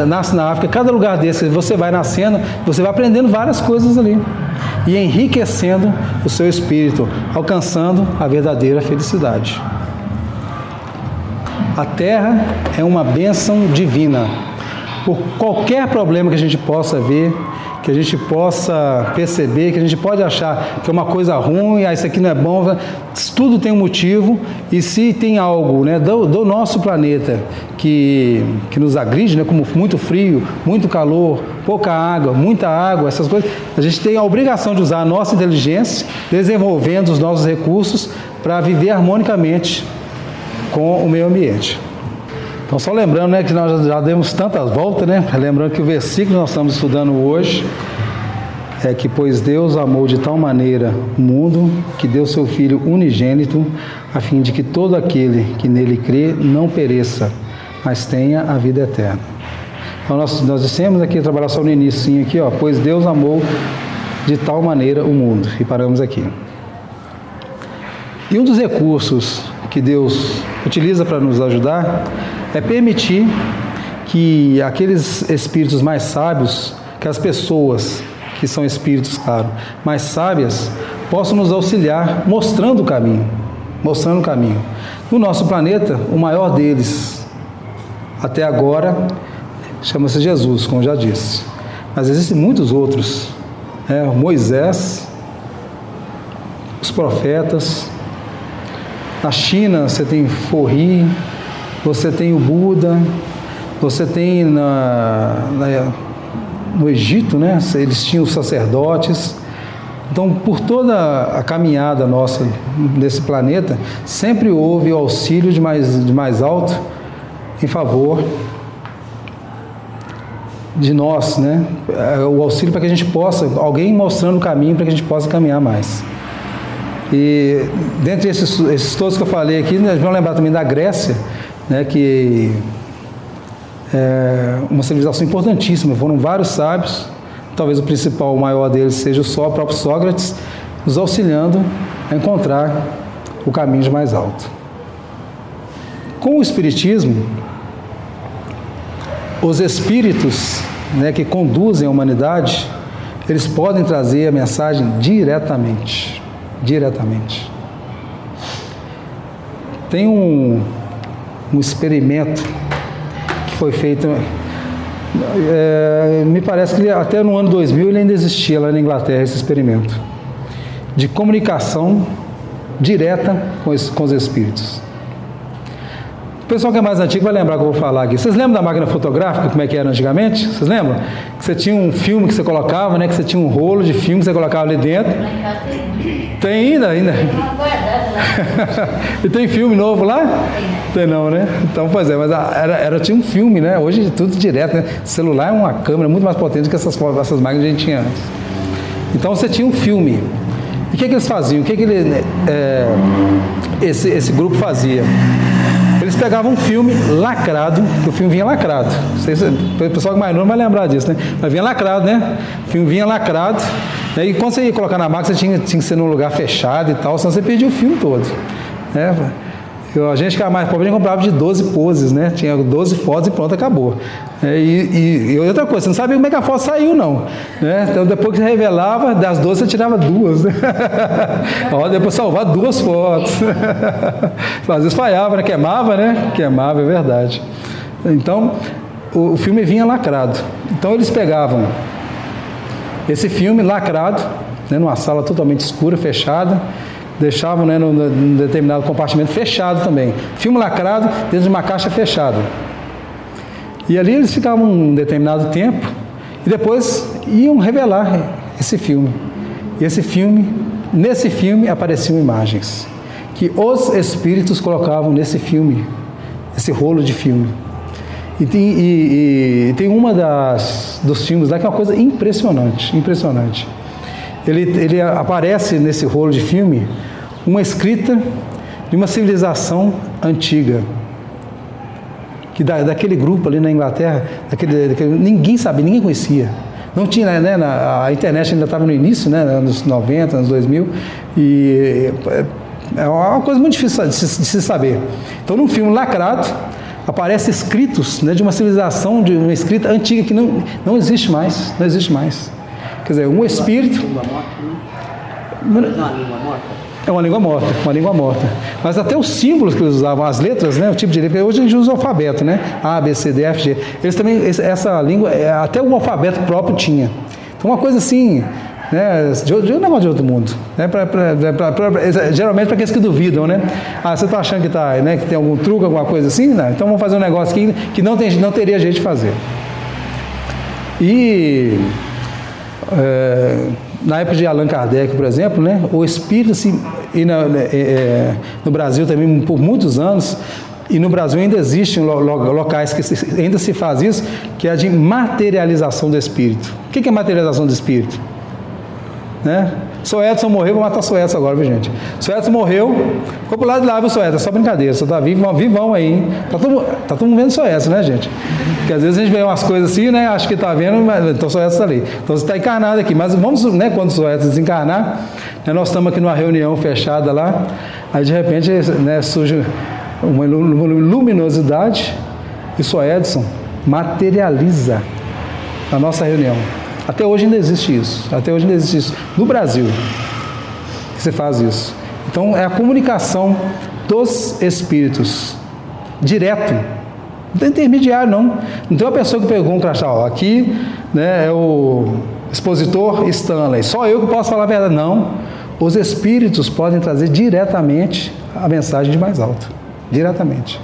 [SPEAKER 1] nasce na África, cada lugar desse, você vai nascendo, você vai aprendendo várias coisas ali. E enriquecendo o seu espírito, alcançando a verdadeira felicidade. A Terra é uma bênção divina. Por qualquer problema que a gente possa ver, que a gente possa perceber, que a gente pode achar que é uma coisa ruim, isso aqui não é bom, tudo tem um motivo, e se tem algo, né, do nosso planeta que nos agride, né, como muito frio, muito calor, pouca água, muita água, essas coisas, a gente tem a obrigação de usar a nossa inteligência, desenvolvendo os nossos recursos para viver harmonicamente com o meio ambiente. Então, só lembrando, né, que nós já demos tantas voltas, né? Lembrando que o versículo que nós estamos estudando hoje é que, pois Deus amou de tal maneira o mundo que deu seu Filho unigênito, a fim de que todo aquele que nele crê não pereça, mas tenha a vida eterna. Então, nós dissemos aqui, trabalhar só no início aqui, ó, pois Deus amou de tal maneira o mundo, e paramos aqui. E um dos recursos que Deus utiliza para nos ajudar é permitir que aqueles espíritos mais sábios, que as pessoas que são espíritos, claro, mais sábias, possam nos auxiliar mostrando o caminho. No nosso planeta, o maior deles, até agora, chama-se Jesus, como já disse. Mas existem muitos outros, Moisés, os profetas. Na China, você tem Forri, você tem o Buda, você tem no Egito, né? Eles tinham os sacerdotes. Então, por toda a caminhada nossa nesse planeta, sempre houve o auxílio de mais alto em favor de nós, né? O auxílio para que a gente possa, alguém mostrando o caminho para que a gente possa caminhar mais. E dentre esses todos que eu falei aqui, nós vamos lembrar também da Grécia, né, que é uma civilização importantíssima, foram vários sábios, talvez o principal, o maior deles seja o próprio Sócrates, nos auxiliando a encontrar o caminho de mais alto. Com o Espiritismo, os espíritos, né, que conduzem a humanidade, eles podem trazer a mensagem diretamente. Tem um experimento que foi feito, me parece que até no ano 2000 ele ainda existia lá na Inglaterra, esse experimento de comunicação direta com os espíritos. O pessoal que é mais antigo vai lembrar que eu vou falar aqui. Vocês lembram da máquina fotográfica, como é que era antigamente? Vocês lembram? Que você tinha um filme que você colocava, né? Que você tinha um rolo de filme que você colocava ali dentro. Tem ainda?
[SPEAKER 4] Tem uma guardada lá.
[SPEAKER 1] E tem filme novo lá? Tem não, né? Então, pois é, mas tinha um filme, né? Hoje tudo direto, né? O celular é uma câmera muito mais potente que essas máquinas que a gente tinha antes. Então, você tinha um filme. E o que eles faziam? O que esse grupo fazia? Eles pegavam um filme lacrado, que o filme vinha lacrado. O pessoal que mais novo vai lembrar disso, né? Mas vinha lacrado, né? O filme vinha lacrado. E quando você ia colocar na máquina, você tinha que ser num lugar fechado e tal, senão você perdia o filme todo. Né? A gente que era mais pobre, a gente comprava de 12 poses, né? Tinha 12 fotos e pronto, acabou. E outra coisa, você não sabia como é que a foto saiu, não. Né? Então, depois que você revelava, das 12 você tirava 2. Né? Depois salvar 2 fotos. Às vezes falhava, né? Queimava, né? Queimava, é verdade. Então, o filme vinha lacrado. Então, eles pegavam esse filme lacrado, né? Numa sala totalmente escura, fechada, deixavam, né, num determinado compartimento fechado também. Filme lacrado dentro de uma caixa fechada. E ali eles ficavam um determinado tempo e depois iam revelar esse filme. E nesse filme apareciam imagens que os espíritos colocavam nesse filme, esse rolo de filme. E tem uma dos filmes lá que é uma coisa impressionante. Ele aparece nesse rolo de filme uma escrita de uma civilização antiga, que daquele grupo ali na Inglaterra, ninguém sabia, ninguém conhecia. Não tinha, né, a internet ainda estava no início, né, anos 90, anos 2000, e é uma coisa muito difícil de se saber. Então, num filme lacrado, aparecem escritos, né, de uma civilização, de uma escrita antiga que não existe mais, não existe mais. Quer dizer, um espírito... É uma língua morta. Mas até os símbolos que eles usavam, as letras, né, o tipo de letra, hoje a gente usa o alfabeto, né? A, B, C, D, F, G. Eles também, essa língua, até o alfabeto próprio tinha. Então, uma coisa assim, né, de um negócio de outro mundo. Né, geralmente para aqueles que duvidam, né? Você está achando que, né, que tem algum truque, alguma coisa assim? Não, então vamos fazer um negócio aqui que não teria jeito de fazer. E... na época de Allan Kardec, por exemplo, né, o espírito, no Brasil também por muitos anos, e no Brasil ainda existem locais que ainda se faz isso, que é de materialização do espírito. O que é materialização do espírito? Né? Sr. Edson morreu, vou matar o Sr. Edson agora, viu, gente? O Sr. Edson morreu, ficou pro lado de lá, viu, Sr. Edson? É só brincadeira, só tá vivão aí, hein? Tá todo mundo vendo o Sr. Edson, né, gente? Porque às vezes a gente vê umas coisas assim, né? Acho que tá vendo, mas então o Sr. Edson tá ali. Então você está encarnado aqui, mas vamos, né, quando o Sr. Edson desencarnar, né, nós estamos aqui numa reunião fechada lá, aí de repente, né, surge uma luminosidade e o Sr. Edson materializa a nossa reunião. Até hoje ainda existe isso. No Brasil, que se faz isso. Então, é a comunicação dos espíritos. Direto. Não tem intermediário, não. Não tem uma pessoa que pegou um crachá. Aqui, né, é o expositor Stanley. Só eu que posso falar a verdade. Não. Os espíritos podem trazer diretamente a mensagem de mais alto. Diretamente.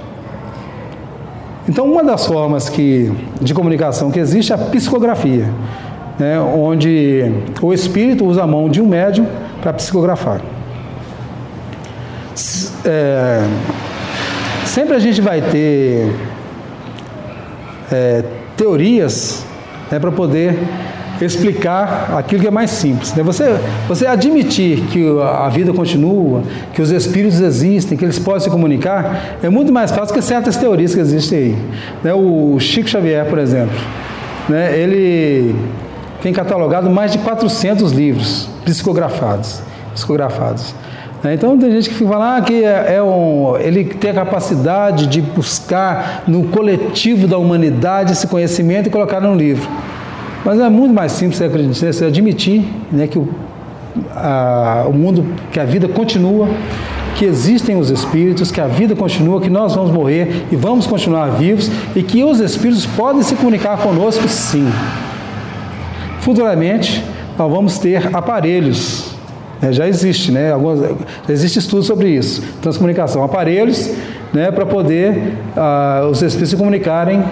[SPEAKER 1] Então, uma das formas de comunicação que existe é a psicografia. Né, onde o espírito usa a mão de um médium para psicografar. Sempre a gente vai ter teorias, né, para poder explicar aquilo que é mais simples. Né? Você admitir que a vida continua, que os espíritos existem, que eles podem se comunicar, é muito mais fácil que certas teorias que existem aí. Né? O Chico Xavier, por exemplo, né, ele tem catalogado mais de 400 livros psicografados. Então tem gente que fica falando que ele tem a capacidade de buscar no coletivo da humanidade esse conhecimento e colocar num livro. Mas é muito mais simples você admitir, né, que o mundo, que a vida continua, que existem os espíritos, que a vida continua, que nós vamos morrer e vamos continuar vivos e que os espíritos podem se comunicar conosco, sim. Futuramente, nós vamos ter aparelhos, já existe, né? Já existe estudo sobre isso, transcomunicação, aparelhos, né, para poder os espíritos se comunicarem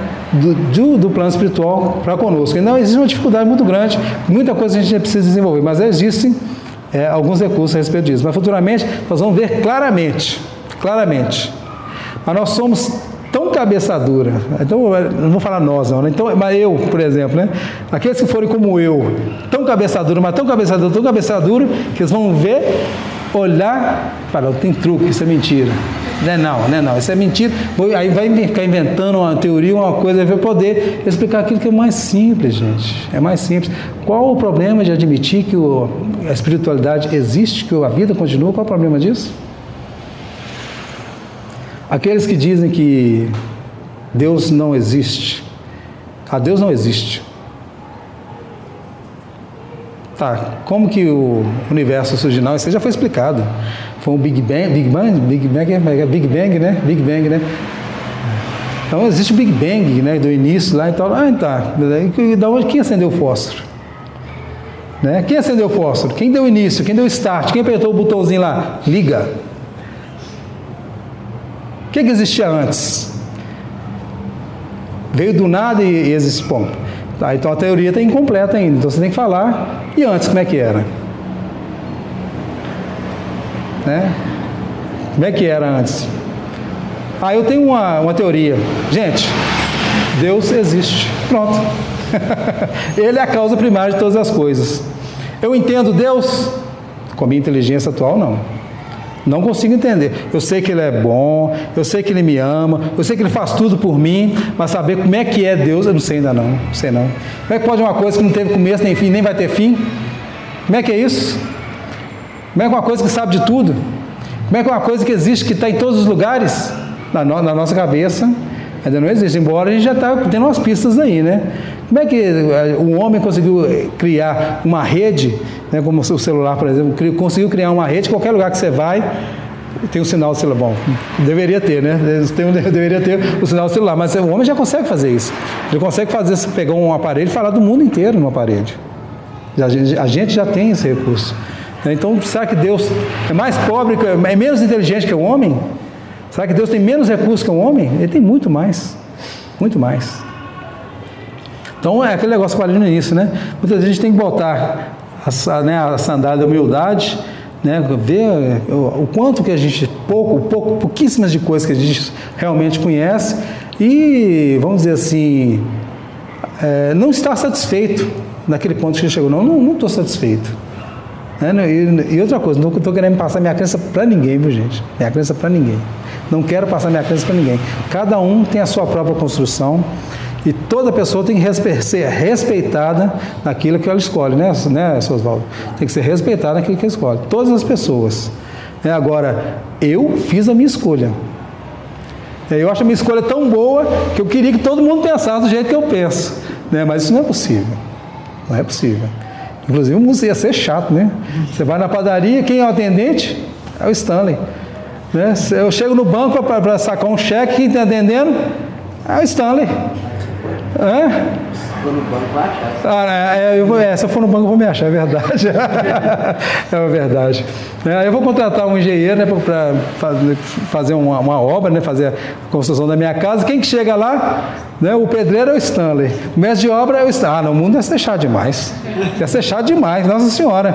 [SPEAKER 1] do plano espiritual para conosco. Então, existe uma dificuldade muito grande, muita coisa a gente precisa desenvolver, mas existem alguns recursos a respeito disso. Mas futuramente, nós vamos ver claramente. Mas nós somos tão cabeça dura, então não vou falar nós não, né? Então, mas eu, por exemplo, né? Aqueles que forem como eu, tão cabeça dura, que eles vão ver, olhar, falar, tem truque, isso é mentira. Não, isso é mentira. Aí vai ficar inventando uma teoria, uma coisa, para poder explicar aquilo que é mais simples, gente. É mais simples. Qual o problema de admitir que a espiritualidade existe, que a vida continua? Qual o problema disso? Aqueles que dizem que Deus não existe. Deus não existe. Tá, como que o universo surgiu? Não, isso já foi explicado. Foi um Big Bang, né? Big Bang, né? Então existe o Big Bang, né? Do início lá e tal. Tá. Da onde? Quem acendeu o fósforo? Né? Quem acendeu o fósforo? Quem deu início? Quem deu start? Quem apertou o botãozinho lá? Liga. O que existia antes? Veio do nada e existe. Bom, tá, então a teoria está incompleta ainda. Então você tem que falar. E antes, como é que era? Né? Como é que era antes? Eu tenho uma teoria. Gente, Deus existe. Pronto. Ele é a causa primária de todas as coisas. Eu entendo Deus? Com a minha inteligência atual, não. Não consigo entender. Eu sei que Ele é bom, eu sei que Ele me ama, eu sei que Ele faz tudo por mim, mas saber como é que é Deus, eu não sei ainda não. Não sei não. Como é que pode uma coisa que não teve começo nem fim, nem vai ter fim? Como é que é isso? Como é que uma coisa que sabe de tudo? Como é que uma coisa que existe, que está em todos os lugares? Na nossa cabeça ainda não existe, embora a gente já está tendo umas pistas aí, né? Como é que o homem conseguiu criar uma rede, né, como o seu celular, por exemplo, conseguiu criar uma rede, qualquer lugar que você vai, tem um sinal de celular. Bom, deveria ter, né? Deveria ter o sinal de celular, mas o homem já consegue fazer isso. Ele consegue pegar um aparelho e falar do mundo inteiro no aparelho. A gente já tem esse recurso. Então, será que Deus é mais pobre, é menos inteligente que o homem? Será que Deus tem menos recursos que o homem? Ele tem muito mais. Muito mais. Então, é aquele negócio que eu falei no início, né? Muitas vezes a gente tem que botar a sandália da humildade, né? Ver o quanto que a gente, pouquíssimas de coisas que a gente realmente conhece e, vamos dizer assim, não estar satisfeito naquele ponto que a gente chegou. Não estou satisfeito. E outra coisa, não estou querendo passar minha crença para ninguém, viu, gente? Minha crença para ninguém. Não quero passar minha crença para ninguém. Cada um tem a sua própria construção e toda pessoa tem que ser respeitada naquilo que ela escolhe, né, Oswaldo? Tem que ser respeitada naquilo que ela escolhe. Todas as pessoas. Agora, eu fiz a minha escolha. Eu acho a minha escolha tão boa que eu queria que todo mundo pensasse do jeito que eu penso. Mas isso não é possível. Não é possível. Inclusive, o mundo ia ser chato, né? Você vai na padaria, quem é o atendente? É o Stanley. Né? Eu chego no banco para sacar um cheque, quem está atendendo? É o Stanley.
[SPEAKER 3] Se for no banco, vai achar.
[SPEAKER 1] Se eu for no banco, eu vou me achar, é verdade. É verdade. Eu vou contratar um engenheiro, né, para fazer uma obra, né, fazer a construção da minha casa. Quem que chega lá? Né, o pedreiro é o Stanley. O mestre de obra é o Stanley. No mundo ia ser chato demais. Ia ser chato demais, Nossa Senhora.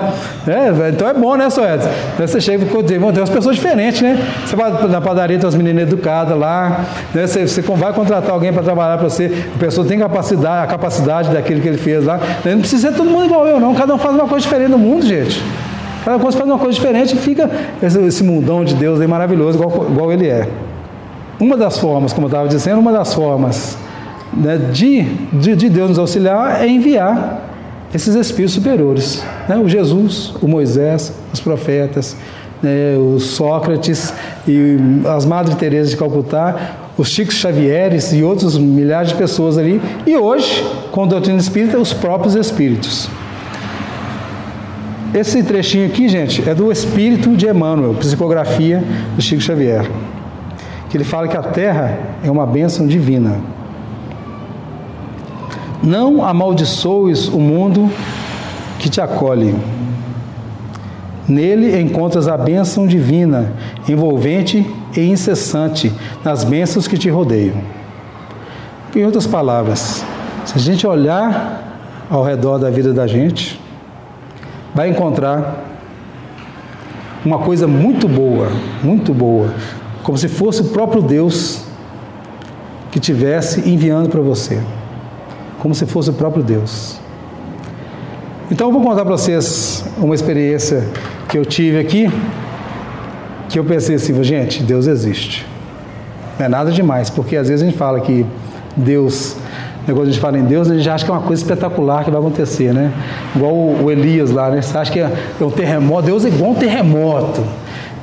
[SPEAKER 1] Então é bom, né, Soedes? Você chega e tem umas pessoas diferentes, né? Você vai na padaria, tem umas meninas educadas lá. Né? Você vai contratar alguém para trabalhar para você. A pessoa tem a capacidade daquilo que ele fez lá. Não precisa ser todo mundo igual eu, não. Cada um faz uma coisa diferente no mundo, gente. Cada coisa faz uma coisa diferente e fica esse mundão de Deus aí maravilhoso, igual ele é. Uma das formas, como eu estava dizendo, né, de Deus nos auxiliar é enviar esses espíritos superiores. Né? O Jesus, o Moisés, os profetas, o Sócrates e as Madre Teresa de Calcutá, os Chico Xavieres e outros milhares de pessoas ali. E hoje, com a doutrina espírita, os próprios espíritos. Esse trechinho aqui, gente, é do Espírito de Emmanuel, psicografia do Chico Xavier, que ele fala que a Terra é uma bênção divina. Não amaldiçoes o mundo que te acolhe. Nele encontras a bênção divina, envolvente e incessante, nas bênçãos que te rodeiam. Em outras palavras, se a gente olhar ao redor da vida da gente, vai encontrar uma coisa muito boa, como se fosse o próprio Deus que estivesse enviando para você, como se fosse o próprio Deus. Então eu vou contar para vocês uma experiência que eu tive aqui, que eu pensei assim, gente, Deus existe. Não é nada demais, porque às vezes a gente fala que Deus, negócio a gente fala em Deus, a gente acha que é uma coisa espetacular que vai acontecer, né? Igual o Elias lá, né? Você acha que é um terremoto, Deus é igual um terremoto,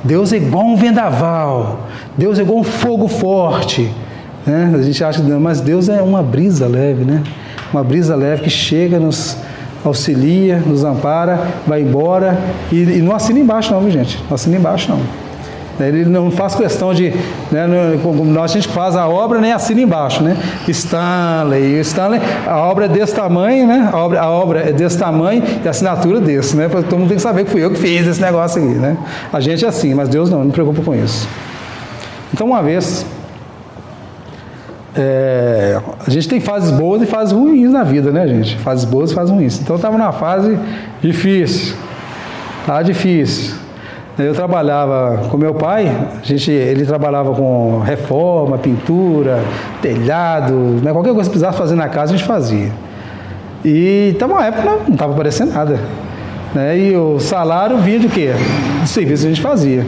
[SPEAKER 1] Deus é igual um vendaval, Deus é igual um fogo forte, né? A gente acha que não, mas Deus é uma brisa leve, né? Uma brisa leve que chega, nos auxilia, nos ampara, vai embora e não assina embaixo não, viu, gente? Não assina embaixo não. Ele não faz questão de, né, nós a gente faz a obra, nem assina embaixo, né? Stanley, a obra é desse tamanho, né? A obra é desse tamanho e a assinatura desse, né? Todo mundo tem que saber que fui eu que fiz esse negócio aqui, né? A gente é assim, mas Deus não preocupa com isso. Então, uma vez, a gente tem fases boas e fases ruins na vida, né, gente? Fases boas e fases ruins. Então, eu estava numa fase difícil, tá difícil. Eu trabalhava com meu pai, ele trabalhava com reforma, pintura, telhado, né, qualquer coisa que precisasse fazer na casa a gente fazia. E estava uma época não estava aparecendo nada, né, e o salário vinha de quê? Do serviço que a gente fazia.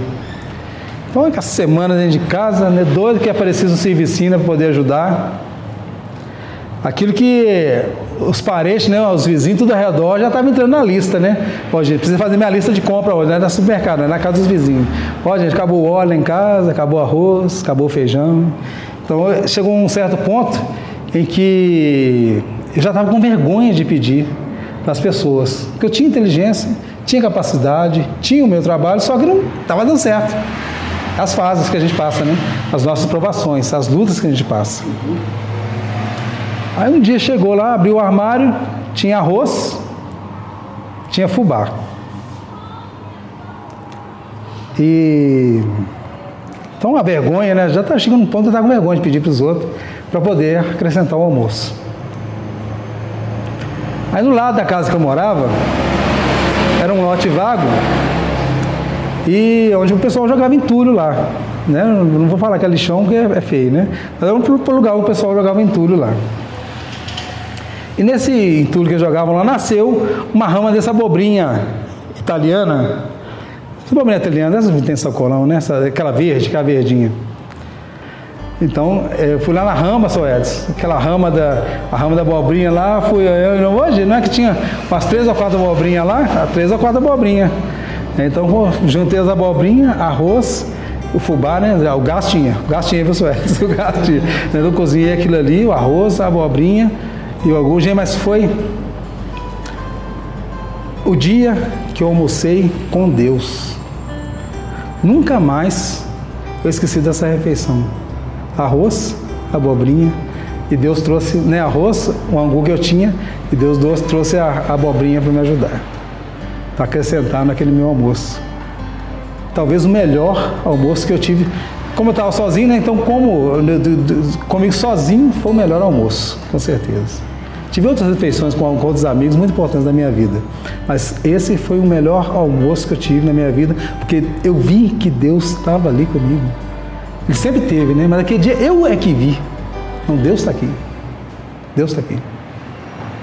[SPEAKER 1] Então, essa semana dentro de casa, né, doido que aparecia um servicinho para poder ajudar. Aquilo que os parentes, né, os vizinhos, tudo ao redor, já estavam entrando na lista, né? Ó, gente, precisa fazer minha lista de compra hoje, não é no supermercado, não é na casa dos vizinhos. Ó, gente, acabou o óleo em casa, acabou o arroz, acabou o feijão. Então, chegou um certo ponto em que eu já estava com vergonha de pedir para as pessoas, porque eu tinha inteligência, tinha capacidade, tinha o meu trabalho, só que não estava dando certo. As fases que a gente passa, né? As nossas provações, as lutas que a gente passa. Aí um dia chegou lá, abriu o armário, tinha arroz, tinha fubá. E então a vergonha, né? Já está chegando um ponto que eu estava com vergonha de pedir para os outros para poder acrescentar o almoço. Aí do lado da casa que eu morava, era um lote vago, e onde o pessoal jogava entulho lá, né? Não vou falar que é lixão porque é feio, né? Mas era um lugar que o pessoal jogava entulho lá. E nesse entulho que jogavam lá, nasceu uma rama dessa abobrinha italiana. Essa abobrinha italiana, essa que tem sacolão, né? Aquela verde, aquela verdinha. Então, eu fui lá na rama, seu Edson, aquela rama da abobrinha lá, hoje, não é que tinha umas 3 ou 4 abobrinhas lá? 3 ou 4 abobrinhas. Então, juntei as abobrinhas, arroz, o fubá, né? O gás tinha, viu, seu Edson? O gás tinha. Então, eu cozinhei aquilo ali, o arroz, a abobrinha e o agulho, mas foi o dia que eu almocei com Deus. Nunca mais eu esqueci dessa refeição. Arroz, abobrinha, e Deus trouxe, né, arroz, o angu que eu tinha, e Deus trouxe a abobrinha para me ajudar, para acrescentar naquele meu almoço. Talvez o melhor almoço que eu tive. Como eu estava sozinho, né, então comigo sozinho foi o melhor almoço, com certeza. Tive outras refeições com outros amigos muito importantes da minha vida, mas esse foi o melhor almoço que eu tive na minha vida, porque eu vi que Deus estava ali comigo. Ele sempre teve, né? Mas aquele dia eu é que vi. Não, Deus está aqui. Deus está aqui.